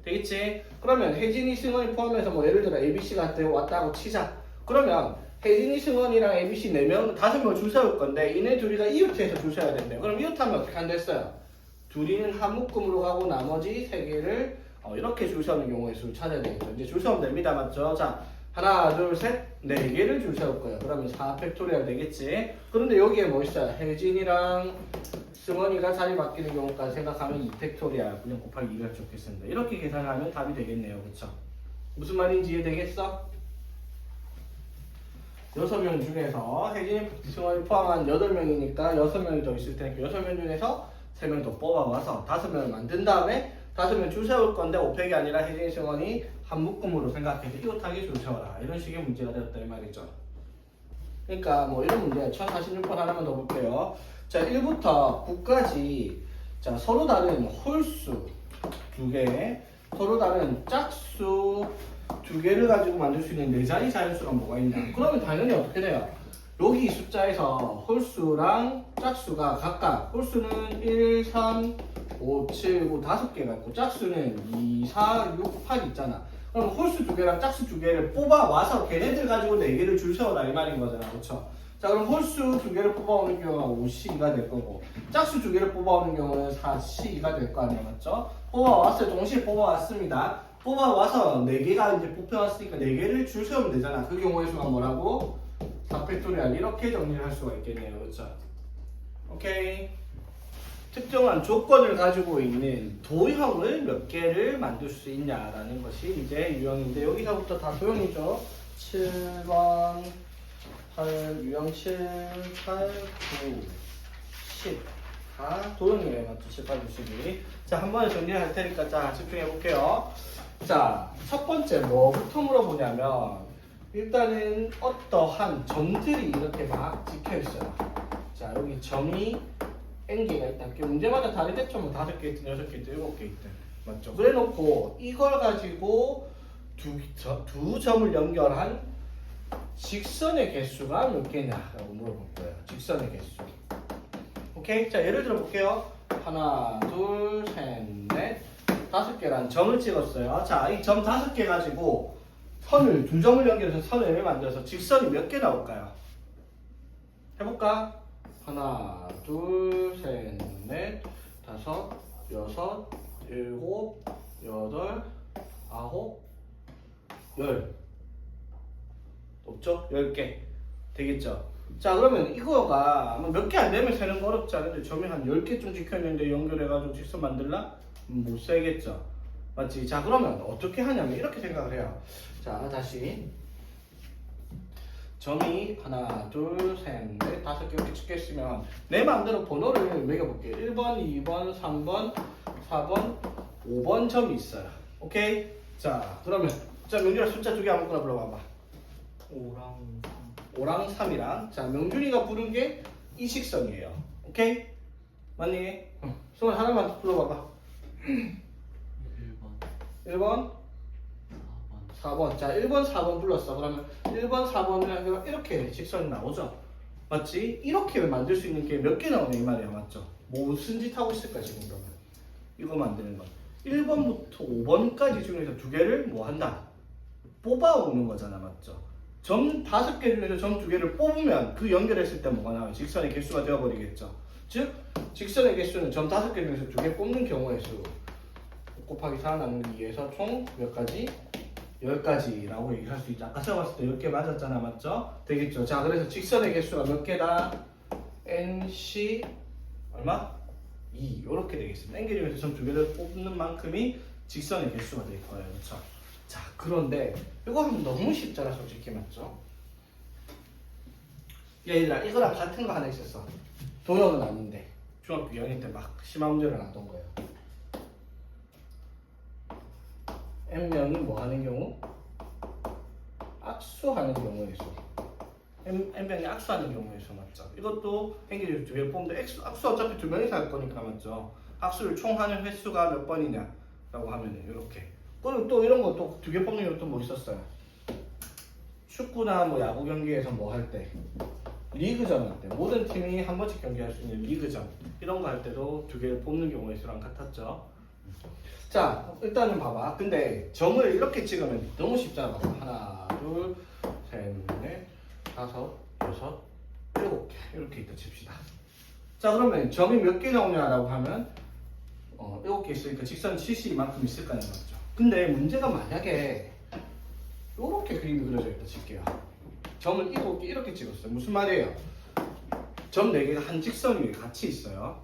되겠지? 그러면 혜진이, 승원이 포함해서 뭐 예를 들어 ABC가 왔다고 치자. 그러면 혜진이, 승원이랑 ABC 4명, 5명을 줄 세울 건데 얘네 둘이가 이웃해서 줄 세워야 된대요. 그럼 이웃하면 어떻게 한댔어요? 둘이는 한 묶음으로 가고 나머지 3개를 이렇게 줄 세우는 경우의 수를 찾아야 되겠죠. 이제 줄 세우면 됩니다. 맞죠? 자, 하나, 둘, 셋, 4개를 줄 세울 거예요. 그러면 4팩토리얼 되겠지? 그런데 여기에 뭐 있어요? 혜진이랑 승원이가 자리 바뀌는 경우까지 생각하면 2팩토리얼 그냥 곱하기 2를 적겠습니다. 이렇게 계산하면 답이 되겠네요. 그쵸? 무슨 말인지 이해되겠어? 6명 중에서 혜진이 승원이 포함한 8명이니까 6명이 더 있을 테니까 6명 중에서 3명 더 뽑아와서 5명을 만든 다음에 5명 줄 세울 건데 5팩이 아니라 혜진이 승원이 한 묶음으로 생각해서 이웃하게 줄 세워라. 이런 식의 문제가 되었다 이 말이죠. 그러니까 뭐 이런 문제 1046번 하나만 더 볼게요. 자 1부터 9까지 자 서로 다른 홀수 2개, 서로 다른 짝수 2개를 가지고 만들 수 있는 4자리 자연수가 뭐가 있냐? 그러면 당연히 어떻게 돼요? 여기 숫자에서 홀수랑 짝수가 각각 홀수는 1, 3, 5, 7, 9, 5개가 있고 짝수는 2, 4, 6, 8 있잖아. 그럼 홀수 2개랑 짝수 2개를 뽑아와서 걔네들 가지고 4개를 줄 세워라 이 말인 거잖아. 그쵸? 자 그럼 홀수 2개를 뽑아오는 경우가 5C가 될 거고 짝수 2개를 뽑아오는 경우는 4C가 될 거 아니야. 맞죠? 뽑아왔어요. 동시에 뽑아왔습니다. 뽑아와서 4개가 이제 뽑혀왔으니까 4개를 줄 세우면 되잖아. 그 경우의 수가 뭐라고? 4팩토리얼 이렇게 정리를 할 수가 있겠네요. 그렇죠? 오케이. 특정한 조건을 가지고 있는 도형을 몇 개를 만들 수 있냐라는 것이 이제 유형인데 여기서부터 다 도형이죠. 7번, 8, 유형 7, 8, 9, 10. 다 도형이에요. 맞죠? 7, 8, 9, 12. 자, 한 번에 정리할 테니까 자, 집중해 볼게요. 자, 첫 번째 뭐부터 물어보냐면 일단은 어떠한 점들이 이렇게 막 찍혀 있어요. 자, 여기 점이 N개가 있다. 문제마다 다르겠죠. 뭐 5개 있든 6개 있든 7개 있든. 맞죠? 그래 놓고 이걸 가지고 두 점을 연결한 직선의 개수가 몇 개냐라고 물어볼 거예요. 직선의 개수. 오케이? 자, 예를 들어 볼게요. 하나, 둘, 셋, 넷, 5개란 점을 찍었어요. 자, 이 점 5개 가지고 두 점을 연결해서 선을 만들어서 직선이 몇 개 나올까요? 해볼까? 하나, 둘, 셋, 넷, 5, 6, 7, 8, 9, 10. 없죠? 10개. 되겠죠? 자, 그러면 이거가 아마 몇 개 안 되면 세는 거 어렵지 않은데 점이 한 10개쯤 찍혀있는데 연결해가지고 직선 만들라? 못 세겠죠? 맞지? 자, 그러면 어떻게 하냐면 이렇게 생각을 해요. 자, 다시. 점이 하나, 둘, 셋, 넷, 5개 이렇게 찍혔으면 내 마음대로 번호를 매겨볼게요. 1번, 2번, 3번, 4번, 5번 점이 있어요. 오케이? 자, 그러면 자, 명준아 숫자 2개 아무거나 불러봐봐. 5랑 3이랑 자, 명준이가 부른 게 이 직선이에요. 오케이? 맞니? 승원 하나만 불러봐봐. 1번 4번. 자, 1번, 4번 불렀어. 그러면 1번, 4번을 이렇게 직선이 나오죠? 맞지? 이렇게 만들 수 있는 게 몇 개 나오냐 이 말이야. 맞죠? 무슨 짓 하고 있을까 지금 그러면? 이거 만드는 거. 1번부터 5번까지 중에서 2개를 뭐 한다? 뽑아오는 거잖아. 맞죠? 점 5개 중에서 점 2개를 뽑으면 그 연결했을 때 뭐가 나와요? 직선의 개수가 되어버리겠죠. 즉, 직선의 개수는 점 5개 중에서 2개 뽑는 경우의 수 곱하기 4 나누기 2에서 총 몇 가지? 10가지라고 얘기할 수 있죠. 아까 써봤을 때 10개 맞았잖아. 맞죠? 되겠죠. 자, 그래서 직선의 개수가 몇 개다? NC 얼마? 2 이렇게 되겠습니다. N개 중에서 점 2개를 뽑는 만큼이 직선의 개수가 될 거예요. 그렇죠? 자, 그런데 이거 하면 너무 쉽잖아. 솔직히 맞죠? 얘들아, 이거랑 같은 거 하나 있었어. 도형은 아닌데 중학교 2학년 때 막 심화 문제를 놨던 거예요. N명이 뭐 하는 경우? 악수하는 경우의 수. N명이 악수하는 경우의 수 맞죠? 이것도 N개 중에서 2개를 뽑는데 악수 어차피 2명이서 할 거니까 맞죠? 악수를 총 하는 횟수가 몇 번이냐 라고 하면은 이렇게. 그리고 또 이런 것도 2개 뽑는 것도 뭐 있었어요? 축구나 뭐 야구 경기에서 뭐 할 때 리그전 할 때 모든 팀이 한 번씩 경기할 수 있는 리그전 이런 거 할 때도 2개를 뽑는 경우의 수랑 같았죠. 자, 일단은 봐봐. 근데 점을 이렇게 찍으면 너무 쉽잖아. 봐봐. 하나, 둘, 셋, 넷, 5, 6, 7개 이렇게 있다 칩시다. 자, 그러면 점이 몇 개 나오냐라고 하면 7개 있으니까 직선 70 이만큼 있을 거 아니야. 맞죠? 근데 문제가 만약에 이렇게 그림이 그려져 있다 칠게요. 점을 7개 이렇게 찍었어요. 무슨 말이에요? 점 4개가 한 직선 위에 같이 있어요.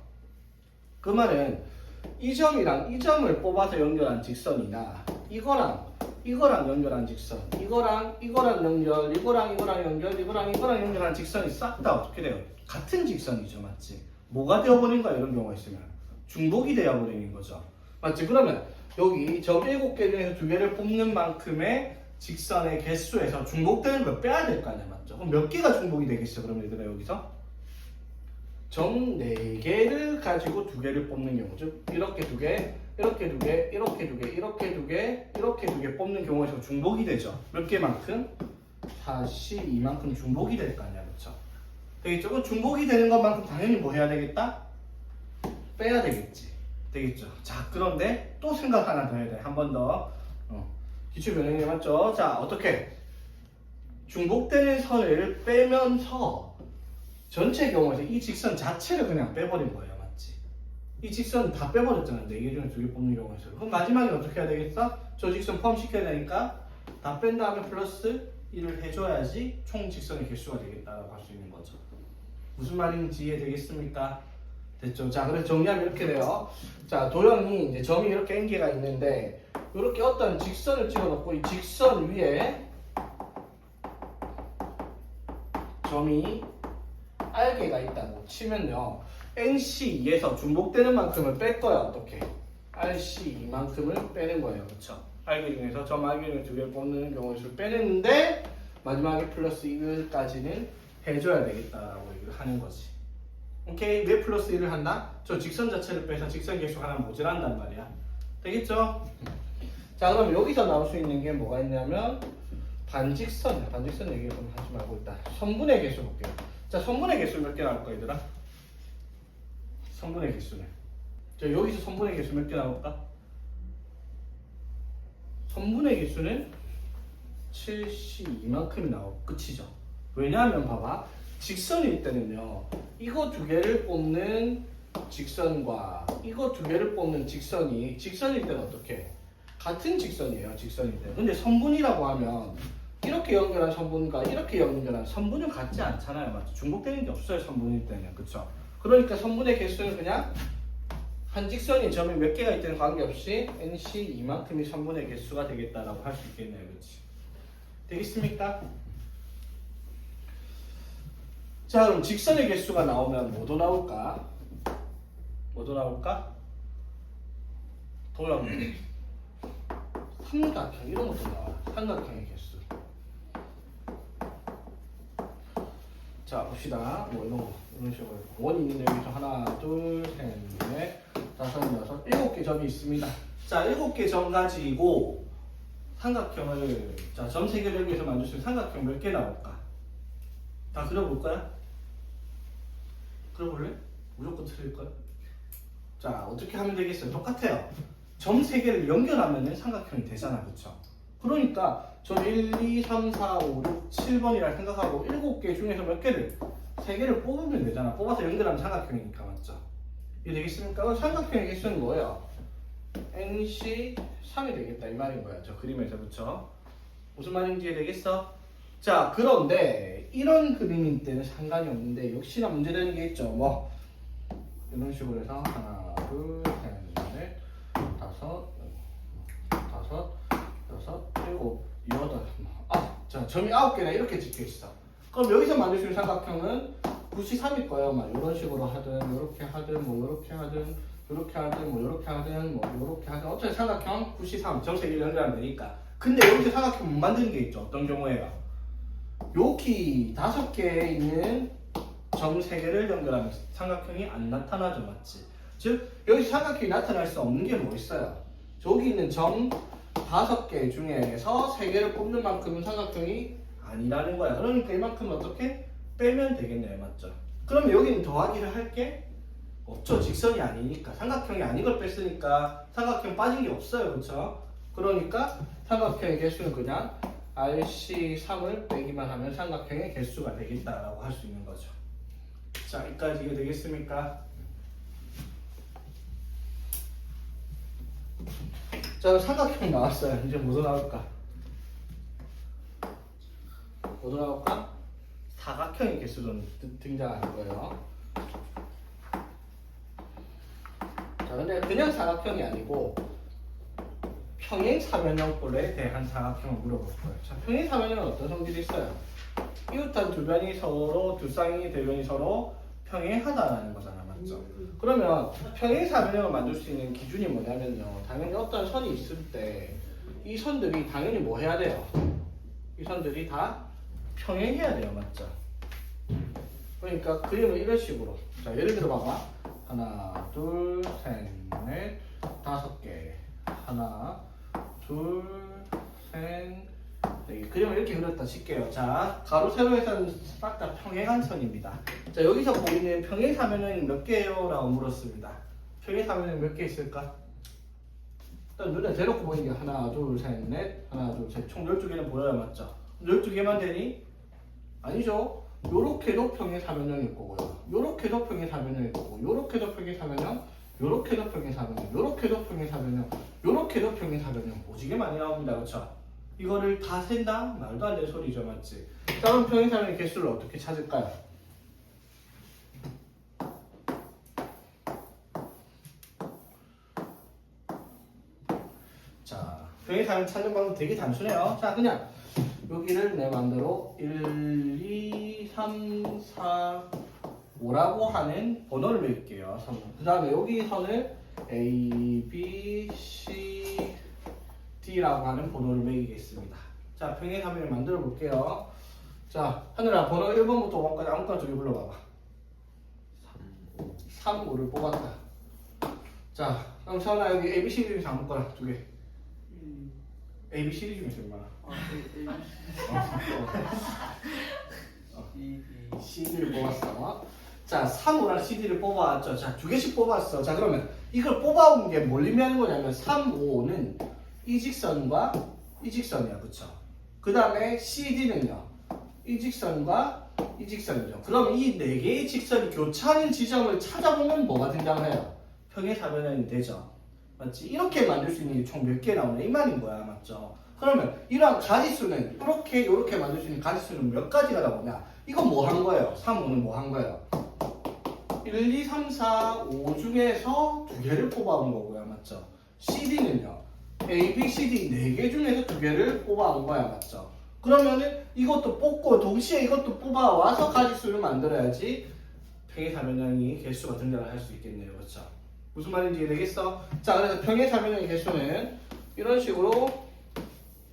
그 말은 이 점이랑 이 점을 뽑아서 연결한 직선이나 이거랑 이거랑 연결한 직선, 이거랑 연결, 이거랑 연결, 이거랑 연결한 직선이 싹 다 어떻게 돼요? 같은 직선이죠, 맞지? 뭐가 되어버린 거야, 이런 경우가 있으면? 중복이 되어버리는 거죠. 맞지? 그러면 여기 점 7개 중에서 2개를 뽑는 만큼의 직선의 개수에서 중복되는 걸 빼야 될 거 아니야, 맞죠? 그럼 몇 개가 중복이 되겠어, 그럼 얘들아, 여기서? 점 4개를 가지고 2개를 뽑는 경우, 즉 이렇게 2개, 이렇게 2개, 이렇게 2개, 이렇게 2개, 이렇게 2개 뽑는 경우에서 중복이 되죠. 몇 개만큼? 42만큼 중복이 될 거 아니야, 그렇죠? 되겠죠? 그럼 중복이 되는 것만큼 당연히 뭐 해야 되겠다? 빼야 되겠지. 되겠죠? 자, 그런데 또 생각 하나 더 해야 돼. 한 번 더. 기출 변형이 맞죠? 자, 어떻게? 중복되는 선을 빼면서 전체 경우에서 이 직선 자체를 그냥 빼버린 거예요, 맞지? 이 직선 다 빼버렸잖아, 4개 중에 2개 뽑는 경우에서. 그럼 마지막에 어떻게 해야 되겠어? 저 직선 포함시켜야 되니까 다 뺀 다음에 플러스 1을 해줘야지 총 직선의 개수가 되겠다라고 할 수 있는 거죠. 무슨 말인지 이해되겠습니까? 됐죠? 자, 그래서 정리하면 이렇게 돼요. 자, 도형이 이제 점이 이렇게 n개가 있는데 이렇게 어떤 직선을 찍어놓고 이 직선 위에 점이 R개가 있다고 치면요, NC2에서 중복되는 만큼을 뺄 거야. 어떻게? RC2만큼을 빼는 거예요, 그렇죠? R개 중에서 점 R개 중에 2개를 뽑는 경우의 수를 빼내는데 마지막에 플러스 1까지는 해줘야 되겠다라고 얘기를 하는 거지. 오케이? 왜 플러스 1을 한다? 저 직선 자체를 빼서 직선 개수가 하나 모자란단 말이야. 되겠죠? 자, 그럼 여기서 나올 수 있는 게 뭐가 있냐면 반직선이야. 반직선 얘기 좀 하지 말고 일단 선분의 개수 볼게요. 자, 선분의 개수 몇 개 나올까, 얘들아? 선분의 개수는. 자, 여기서 선분의 개수 몇 개 나올까? 선분의 개수는 72만큼이 나오고 끝이죠. 왜냐하면 봐봐. 직선일 때는요, 이거 2개를 뽑는 직선과 이거 2개를 뽑는 직선이 직선일 때는 어떻게? 같은 직선이에요, 직선일 때. 근데 선분이라고 하면 이렇게 연결한 선분과 이렇게 연결한 선분은 같지 않잖아요, 맞죠? 중복되는 게 없어요, 선분일 때는. 그쵸? 그러니까 선분의 개수는 그냥 한 직선이 점이 몇 개가 있다는 관계없이 NC2만큼이 선분의 개수가 되겠다라고 할 수 있겠네요, 그렇지? 되겠습니까? 자, 그럼 직선의 개수가 나오면 뭐도 나올까? 뭐도 나올까? 도형, 삼각형 이런 것도 나와요. 삼각형의 개수. 자, 봅시다. 뭐 이런 식으로 원이 있는데 여기서 하나, 둘, 셋, 넷, 다섯, 여섯, 7개 점이 있습니다. 자, 7개 점 가지고 삼각형을, 자, 점 3개를 여기서 만들 수 있는 삼각형 몇 개 나올까? 다 그려볼 거야? 그려볼래? 무조건 틀릴 거야? 자, 어떻게 하면 되겠어요? 똑같아요. 점 3개를 연결하면 삼각형이 되잖아, 그쵸? 그러니까 점 1, 2, 3, 4, 5, 6, 7번이라 생각하고 7개 중에서 몇 개를? 3개를 뽑으면 되잖아. 뽑아서 연결하면 삼각형이니까, 맞죠? 이게 되겠습니까? 그럼 삼각형의 개수는 뭐예요? NC 3이 되겠다, 이 말인 거야. 저 그림에서, 그쵸? 무슨 말인지 이해되겠어? 자, 그런데 이런 그림일 때는 상관이 없는데 역시나 문제되는 게 있죠. 뭐 이런 식으로 해서 하나, 둘, 셋, 넷, 다섯, 여섯, 일곱, 여덟, 자, 점이 9개나 이렇게 찍혀 있어. 그럼 여기서 만들 수 있는 삼각형은 93일 거예요. 막 이런 식으로 하든, 이렇게 하든, 뭐 이렇게 하든, 이렇게 하든, 뭐 이렇게 하든, 뭐 이렇게 하든, 어차피 삼각형 93, 점 3개를 연결하면 되니까. 근데 여기서 삼각형 못 만드는 게 있죠. 어떤 경우에요? 여기 5개에 있는 점 3개를 연결하면 삼각형이 안 나타나죠, 맞지? 즉 여기 삼각형이 나타날 수 없는 게 뭐 있어요? 저기 있는 점 5개 중에서 3개를 뽑는 만큼은 삼각형이 아니라는 거야. 그러니까 이만큼 어떻게 빼면 되겠네요, 맞죠? 그러면 여기는 더하기를 할 게 없죠. 직선이 아니니까. 삼각형이 아닌 걸 뺐으니까 삼각형 빠진 게 없어요, 그렇죠? 그러니까 삼각형의 개수는 그냥 RC3을 빼기만 하면 삼각형의 개수가 되겠다라고 할 수 있는 거죠. 자, 여기까지 이해 되겠습니까? 자, 삼각형 나왔어요. 이제 뭐도 나올까? 뭐도 나올까? 사각형의 개수로 등장할 거예요. 자, 근데 그냥 사각형이 아니고 평행사변형꼴에 대한 사각형을 물어볼 거예요. 자, 평행사변형은 어떤 성질이 있어요? 이웃한 두 변이 서로, 두 쌍의 대변이 서로 평행하다라는 거잖아, 맞죠? 그러면 평행사변형을 만들 수 있는 기준이 뭐냐면요, 당연히 어떤 선이 있을 때 이 선들이 당연히 뭐 해야 돼요? 이 선들이 다 평행해야 돼요, 맞죠? 그러니까 그림을 이런 식으로, 자, 예를 들어 봐봐. 하나, 둘, 셋, 넷, 다섯 개. 하나, 둘, 셋, 넷. 그림을 이렇게 그렸다 칠게요. 자, 가로 세로에서는 싹 다 평행한 선입니다. 자, 여기서 보이는 평행사변형이 몇 개예요? 라고 물었습니다. 평행사변형이 몇 개 있을까? 일단 눈에 대놓고 보이는 게 하나, 둘, 셋, 넷, 하나, 둘, 셋. 총 12개는 보여야 맞죠? 12개만 되니? 아니죠. 요렇게도 평행사변형일 거고요. 요렇게도 평행사변형일 거고, 요렇게도 평행사변형, 요렇게도 평행사변형, 요렇게도 평행사변형, 요렇게도 평행사변형. 오지게 많이 나옵니다. 그렇죠? 이거를 다 센다? 말도 안 되는 소리죠. 맞지? 다른 평행사변의 개수를 어떻게 찾을까요? 자, 평행사변 찾는 방법 되게 단순해요. 자, 그냥 여기를 내 맘대로 1, 2, 3, 4, 5라고 하는 번호를 매길게요. 그 다음에 여기 선을 A, B, C, D라고 하는 번호를 매기겠습니다. 자, 평행사변을 만들어 볼게요. 자, 하늘아, 번호 1번부터 5번까지 아무거나 두 개 불러봐봐. 3, 5를 뽑았다. 자, 그럼 서은아 여기 A, B, C, D 중에서 아무거나 두 개. A, B, C, D 중에서 얼마나? CD를 뽑았어. 자, 3, 5랑 CD를 뽑아왔죠. 자, 두 개씩 뽑았어. 자, 그러면 이걸 뽑아온 게 뭘 의미하는 거냐면 3, 5는 이 직선과 이 직선이야. 그쵸? 그 다음에 CD는요. 이 직선과 이 직선이죠. 그럼 이 네 개의 직선이 교차하는 지점을 찾아보면 뭐가 등장해요? 평행사변형이 되죠. 맞지? 이렇게 만들 수 있는 게 총 몇 개 나오냐 이 말인 거야. 맞죠? 그러면 이러한 가지수는 이렇게 만들 수 있는 가지수는 몇 가지가 나오냐? 이건 뭐 한 거예요? 3, 5는 뭐 한 거예요? 1, 2, 3, 4, 5 중에서 두 개를 뽑아온 거고요. 맞죠? CD는요. A, B, C, D 4개 중에서 두 개를 뽑아온 거야. 맞죠? 그러면은 이것도 뽑고 동시에 이것도 뽑아와서 가지수를 만들어야지 평행사변형이 개수가 등장을 할 수 있겠네요. 그렇죠? 무슨 말인지 이해되겠어? 자, 그래서 평행사변형의 개수는 이런 식으로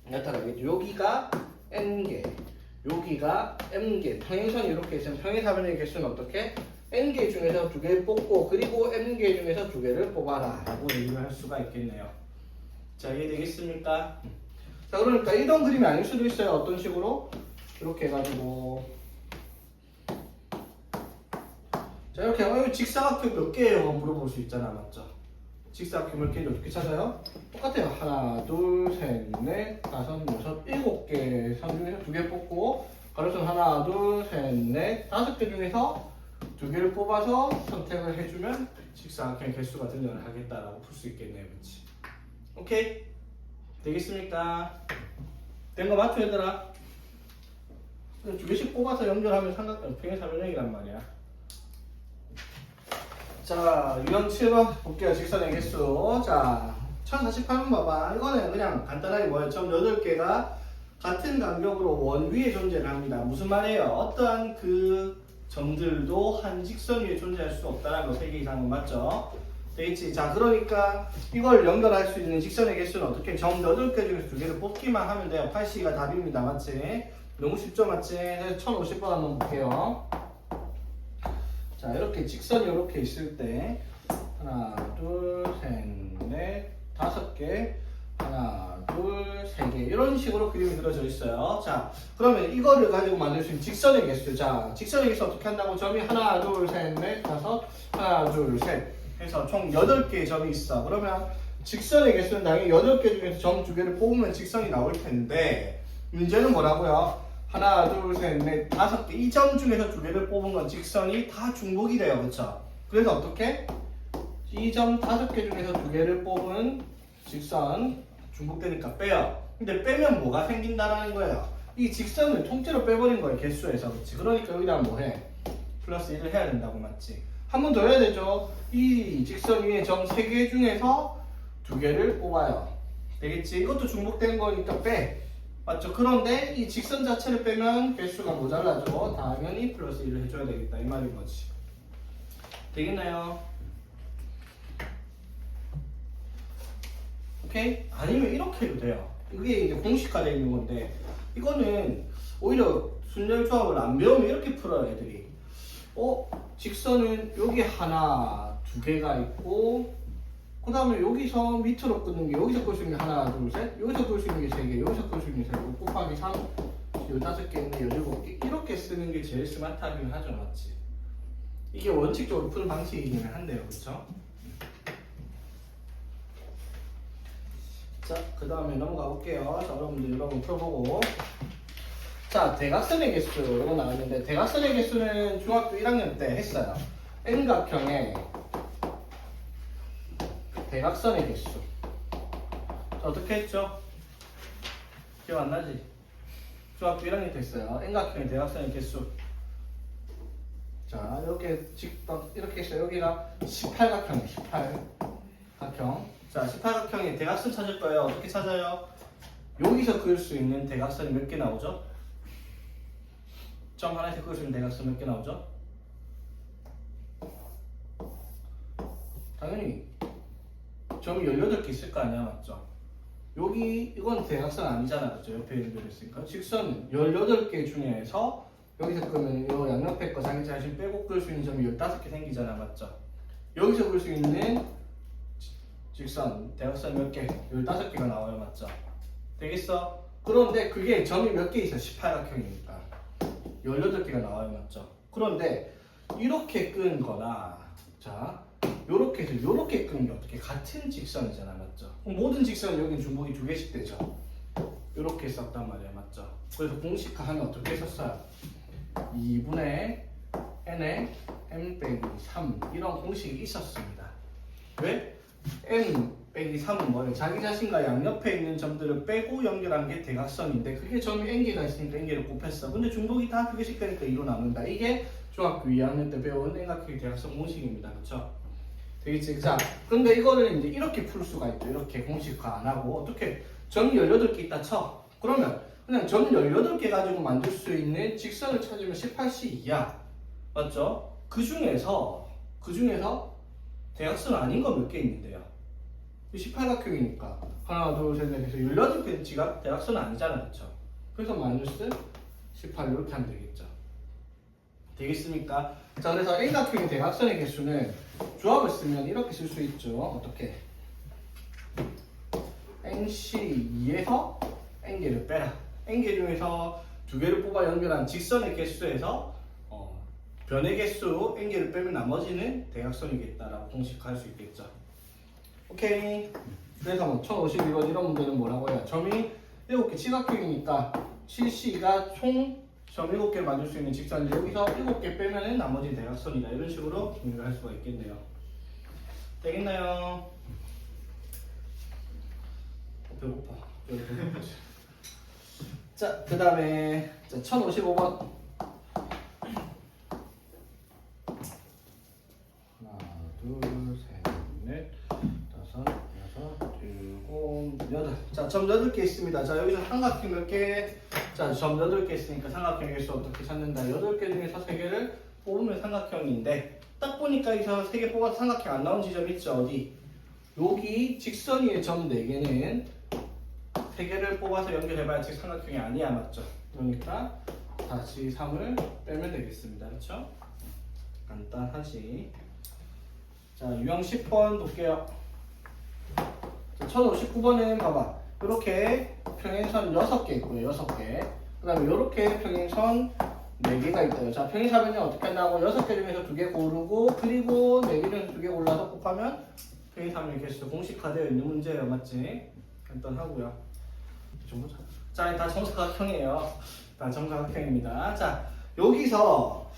나타나겠죠. 여기가 n개, 여기가 m개. 평행선이 이렇게 있으면 평행사변형의 개수는 어떻게? n개 중에서 두 개를 뽑고 그리고 m개 중에서 두 개를 뽑아라 라고 얘기를 할 수가 있겠네요. 자, 이해되겠습니까? 자, 그러니까 이런 그림이 아닐 수도 있어요. 어떤 식으로? 이렇게 해가지고 자, 이렇게 직사각형 몇 개예요? 물어볼 수 있잖아. 맞죠? 직사각형 몇 개인지 어떻게 찾아요? 똑같아요. 하나, 둘, 셋, 넷, 다섯, 여섯, 7개 선 중에서 두 개 뽑고 가로선 하나, 둘, 셋, 넷, 5개 중에서 두 개를 뽑아서 선택을 해주면 직사각형의 개수가 등장을 하겠다라고 풀 수 있겠네요. 그렇지? 오케이? 되겠습니까? 된 거 맞죠, 얘들아? 두 개씩 뽑아서 연결하면 평행사변형이란 말이야. 자, 유형 7번 볼게요. 직선의 개수. 자, 1048번 봐봐. 이거는 그냥 간단하게 뭐예요? 점 8개가 같은 간격으로 원 위에 존재를 합니다. 무슨 말이에요? 어떠한 그 점들도 한 직선 위에 존재할 수 없다는 거 3개 이상은 맞죠? 되겠지? 자, 그러니까 이걸 연결할 수 있는 직선의 개수는 어떻게? 점 8개 중에서 두 개를 뽑기만 하면 돼요. 8C가 답입니다. 맞지? 너무 쉽죠? 맞지? 1050번 한번 볼게요. 자, 이렇게 직선이 이렇게 있을 때 하나, 둘, 셋, 넷, 5개, 하나, 둘, 3개 이런 식으로 그림이 그려져 있어요. 자, 그러면 이거를 가지고 만들 수 있는 직선의 개수. 자, 직선의 개수 어떻게 한다고? 점이 하나, 둘, 셋, 넷, 5, 하나, 둘, 셋 해서 총 8개의 점이 있어. 그러면 직선의 개수는 당연히 8개 중에서 점 2개를 뽑으면 직선이 나올 텐데 문제는 뭐라고요? 하나, 둘, 셋, 넷, 5개. 이 점 중에서 2개를 뽑은 건 직선이 다 중복이 돼요. 그렇죠? 그래서 어떻게? 이 점 5개 중에서 2개를 뽑은 직선 중복되니까 빼요. 근데 빼면 뭐가 생긴다라는 거예요? 이 직선을 통째로 빼버린 거예요. 개수에서. 그렇지? 그러니까 여기다 뭐해? 플러스 1을 해야 된다고. 맞지? 한 번 더 해야 되죠. 이 직선 위에 점 3개 중에서 2개를 뽑아요. 되겠지? 이것도 중복된 거니까 빼. 맞죠? 그런데 이 직선 자체를 빼면 개수가 모자라죠. 당연히 플러스 1을 해줘야 되겠다. 이 말인 거지. 되겠나요? 오케이? 아니면 이렇게 해도 돼요. 이게 이제 공식화되어 있는 건데, 이거는 오히려 순열 조합을 안 배우면 이렇게 풀어요, 애들이. 직선은 여기 하나, 두 개가 있고, 그 다음에 여기서 밑으로 끊는 게 여기서 끌 수 있는 게 하나, 둘, 셋, 여기서 끌 수 있는 게 세 개, 여기서 끌 수 있는 게 세 개, 곱하기 3, 15개 있네, 17개. 이렇게 쓰는 게 제일 스마트하긴 하죠, 맞지? 이게 원칙적으로 푸는 방식이긴 한데요, 그쵸? 자, 그 다음에 넘어가 볼게요. 자, 여러분들 여러분 풀어보고. 자, 대각선의 개수 이거 나왔는데, 대각선의 개수는 중학교 1학년 때 했어요. N각형의 대각선의 개수. 자, 어떻게 했죠? 기억 안 나지? 중학교 1학년 때 했어요. N각형의 대각선의 개수. 자, 이렇게 이렇게 했어요. 여기가 18각형이에요. 18각형. 자, 18각형의 대각선 찾을 거예요. 어떻게 찾아요? 여기서 그을 수 있는 대각선이 몇 개 나오죠? 점 하나에서 그을 수 있는 대각선 몇 개 나오죠? 당연히 점이 18개 있을 거 아니야, 맞죠? 여기 이건 대각선 아니잖아, 그죠? 옆에 연결했으니까 직선 18개 중에서 여기서 끄면 이 양옆에 거 자기 자신 빼고 그을 수 있는 점이 15개 생기잖아, 맞죠? 여기서 그을 수 있는 직선, 대각선 몇 개? 15개가 나와요, 맞죠? 되겠어? 그런데 그게 점이 몇 개 있어? 18각형이니까 18개가 나와요, 맞죠? 그런데 이렇게 끈 거나, 자, 요렇게 해서 요렇게 끈 게 어떻게 같은 직선이잖아, 맞죠? 그럼 모든 직선은 여기 중복이 2개씩 되죠? 요렇게 썼단 말이야, 맞죠? 그래서 공식화하면 어떻게 썼어요? 2분의 n의 m 빼기 3 이런 공식이 있었습니다. 왜? n 빼기 3은 뭐예요? 자기 자신과 양옆에 있는 점들을 빼고 연결한 게 대각선인데 그게 점이 n개가 있으니까 n개를 곱했어. 근데 중복이 다 2개씩 되니까 2로 나눈다. 이게 중학교 2학년 때 배운 N각형의 대각선 공식입니다. 그쵸? 되겠지? 자, 근데 이거를 이제 이렇게 풀 수가 있죠. 이렇게 공식화 안 하고 어떻게 점이 18개 있다 쳐. 그러면 그냥 점 18개 가지고 만들 수 있는 직선을 찾으면 18C2야. 맞죠? 그 중에서 대각선 아닌 거 몇 개 있는데요. 18각형이니까 하나, 둘, 셋, 넷 해서 18개치가 대각선 아니잖아, 그쵸? 그래서 마이너스 18 이렇게 하면 되겠죠. 되겠습니까? 자, 그래서 N각형의 대각선의 개수는 조합을 쓰면 이렇게 쓸 수 있죠. 어떻게? NC2에서 N개를 빼라. N개 중에서 2개를 뽑아 연결한 직선의 개수에서 변의 개수 N개를 빼면 나머지는 대각선이겠다라고 공식화할 수 있겠죠. 오케이. 그래서 뭐 1051번 이런 문제는 뭐라고 해요? 점이 7개 지각형이니까 7C가 총 점 7개를 만들 수 있는 직선인데 여기서 7개 빼면은 나머지 대각선이다. 이런 식으로 정리를 할 수가 있겠네요. 되겠나요? 배고파. 자, 그 다음에 1055번. 하나, 둘, 셋, 넷, 다섯, 여섯, 일곱, 여덟. 자, 점 8개 있습니다. 자, 여기서 삼각형 몇 개? 자, 점 8개 있으니까 삼각형의 수 어떻게 찾는다? 8개 중에서 3개를 뽑으면 삼각형인데 딱 보니까 여기서 3개 뽑아서 삼각형 안 나온 지점 있죠? 어디? 여기 직선 위에 점 4개는 3개를 뽑아서 연결해봐야지 삼각형이 아니야, 맞죠? 그러니까 다시 3을 빼면 되겠습니다. 그렇죠? 간단하지. 자, 유형 10번 볼게요. 1059번은 봐봐. 이렇게 평행선 6개 있고요. 6개. 그 다음에 이렇게 평행선 4개가 있어요. 자, 평행사변이 어떻게 한다고? 6개 중에서 2개 고르고 그리고 4개 중에서 2개 골라서 곱하면 평행사변의 개수 공식화되어 있는 문제예요. 맞지? 간단하고요. 좀 보자. 자, 다 정사각형이에요. 다 정사각형입니다. 자, 여기서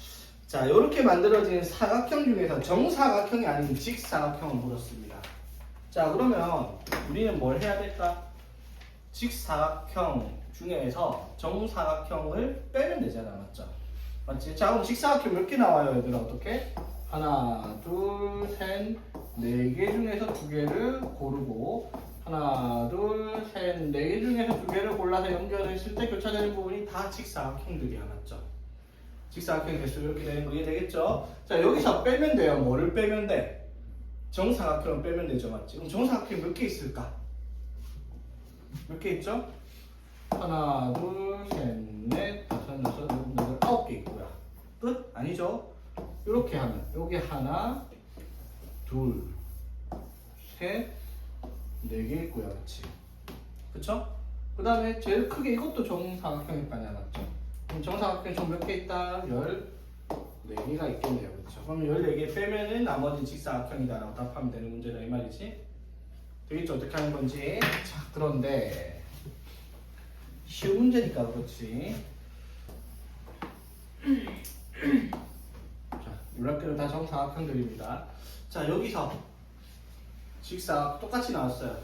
자, 이렇게 만들어진 사각형 중에서 정사각형이 아닌 직사각형을 물었습니다. 자, 그러면 우리는 뭘 해야 될까? 직사각형 중에서 정사각형을 빼면 되잖아, 맞죠? 맞지? 자, 그럼 직사각형 몇 개 나와요, 얘들아? 어떻게? 하나, 둘, 셋, 4개 중에서 2개를 고르고 하나, 둘, 셋, 네 개 중에서 두 개를 골라서 연결했을 때 교차되는 부분이 다 직사각형들이야, 맞죠? 직사각형 개수 이렇게 되는 거 이해되겠죠? 자, 여기서 빼면 돼요. 뭐를 빼면 돼? 정사각형을 빼면 되죠, 맞지? 그럼 정사각형이 몇 개 있을까? 몇 개 있죠? 하나, 둘, 셋, 넷, 다섯, 여섯, 일곱, 여덟, 아홉 개 있고요. 끝? 아니죠? 이렇게 하면 여기 하나, 둘, 셋, 네 개 있고요, 그렇지? 그쵸? 그 다음에 제일 크게 이것도 정사각형일 거 아니야, 맞죠? 그럼 정사각형 총 몇 개 있다? 14개가 있겠네요, 그렇죠? 그럼 14개 빼면은 나머지 직사각형이다 라고 답하면 되는 문제다 이 말이지. 되겠죠? 어떻게 하는 건지. 자, 그런데 쉬운 문제니까 그렇지. 자, 14개는 다 정사각형들입니다. 자, 여기서 직사각 똑같이 나왔어요.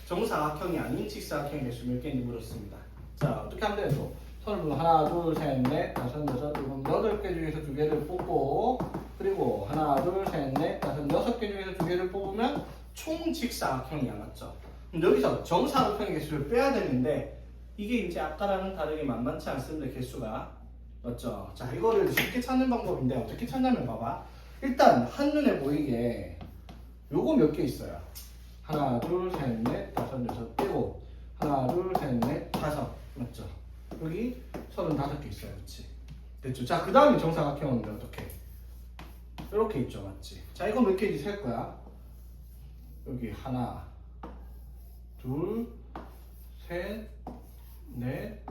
정사각형이 아닌 직사각형 개수 몇 개인지 물었습니다. 자, 어떻게 하면 돼요? 또 서로 하나, 둘, 셋, 넷, 다섯, 여섯, 일곱, 여덟 개 중에서 두 개를 뽑고, 그리고 하나, 둘, 셋, 넷, 다섯, 여섯 개 중에서 두 개를 뽑으면 총 직사각형이야, 맞죠? 그럼 여기서 정사각형의 개수를 빼야 되는데 이게 이제 아까랑은 다르게 만만치 않습니다, 개수가. 맞죠? 자, 이거를 쉽게 찾는 방법인데 어떻게 찾냐면 봐봐. 일단 한눈에 보이게 요거 몇 개 있어요? 하나, 둘, 셋, 넷, 다섯, 여섯, 일곱. 하나, 둘, 셋, 넷, 다섯. 맞죠? 여기 35개 있어요. 그렇지? 됐죠? 자, 그 다음에 정사각형은 어떻게? 이렇게 있죠. 맞지? 자, 이거 몇 개인지 셀 거야. 여기 하나, 둘, 셋, 넷,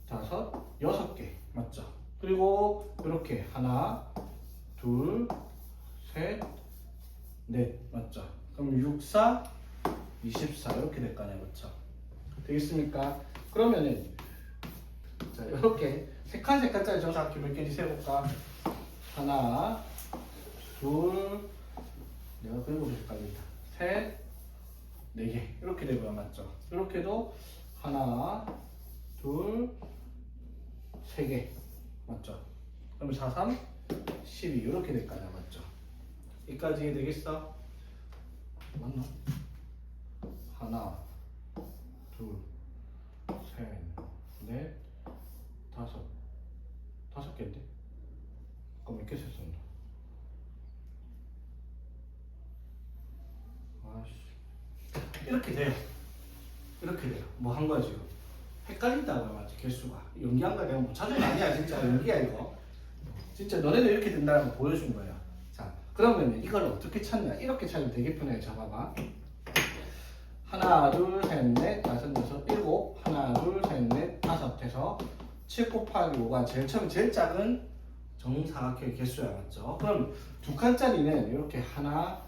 다섯, 6개. 맞죠? 그리고 이렇게 하나, 둘, 셋, 넷. 맞죠? 그럼 6, 4, 24 이렇게 될 거 아니야, 그렇죠? 되겠습니까? 그러면은 자, 이렇게 세 칸짜리 정사각형 몇 개인지 세볼까? 하나, 둘, 내가 그리고 헷갈린다. 셋, 네 개 이렇게 되고요, 맞죠? 이렇게도 하나, 둘, 세 개, 맞죠? 그럼 4, 3, 12 이렇게 될 거 아니야, 맞죠? 여기까지 되겠어? 맞나? 하나, 둘, 셋, 넷, 다섯 개인데? 그럼 몇 개 셌었나? 아씨, 이렇게 돼요. 이렇게 돼요. 뭐 한 거야 지금? 헷갈린다고요, 맞지? 개수가 연기한 거야. 내가 뭐 자존이 아니야, 진짜 연기야 이거. 진짜 너네도 이렇게 된다는 거 보여준 거야. 자, 그러면 이걸 어떻게 찾냐? 이렇게 찾으면 되게 편해요. 잡아봐. 하나, 둘, 셋, 넷, 다섯, 여섯, 일곱. 하나, 둘, 셋, 넷, 다섯 해서 7 곱하기 5가 제일 처음 제일 작은 정사각형의 개수야, 맞죠? 그럼 두 칸짜리는 이렇게 하나,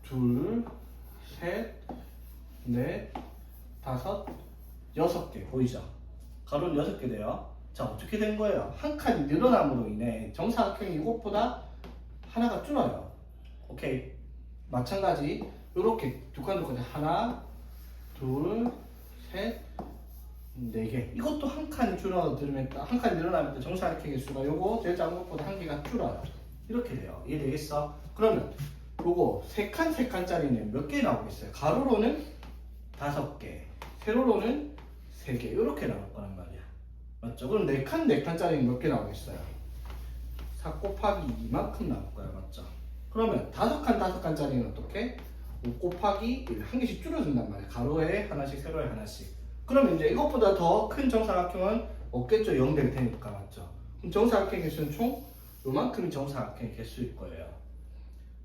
둘, 셋, 넷, 다섯, 6개 보이죠? 가로는 6개 돼요. 자, 어떻게 된 거예요? 한 칸이 늘어남으로 인해 정사각형이 이것보다 하나가 줄어요. 오케이. 마찬가지 이렇게 두 칸 하나, 둘, 셋, 네 개. 이것도 한 칸이 줄어들면 한 칸이 늘어나면 정사각형의 수가 요거 제일 작은 것보다 한 개가 줄어요. 이렇게 돼요. 이해되겠어? 그러면 요거 세 칸짜리는 몇 개 나오겠어요? 가로로는 5개, 세로로는 3개 이렇게 나올 거란 말이야. 맞죠? 그럼 네 칸짜리는 몇 개 나오겠어요? 4 곱하기 이만큼 나올 거야, 맞죠? 그러면 5칸짜리는 어떻게? 5 곱하기 1, 한 개씩 줄여준단 말이야. 가로에 하나씩, 세로에 하나씩. 그러면 이제 이것보다 더 큰 정사각형은 없겠죠? 0 될 테니까, 맞죠? 그럼 정사각형의 개수는 총 요만큼이 정사각형의 개수일 거예요.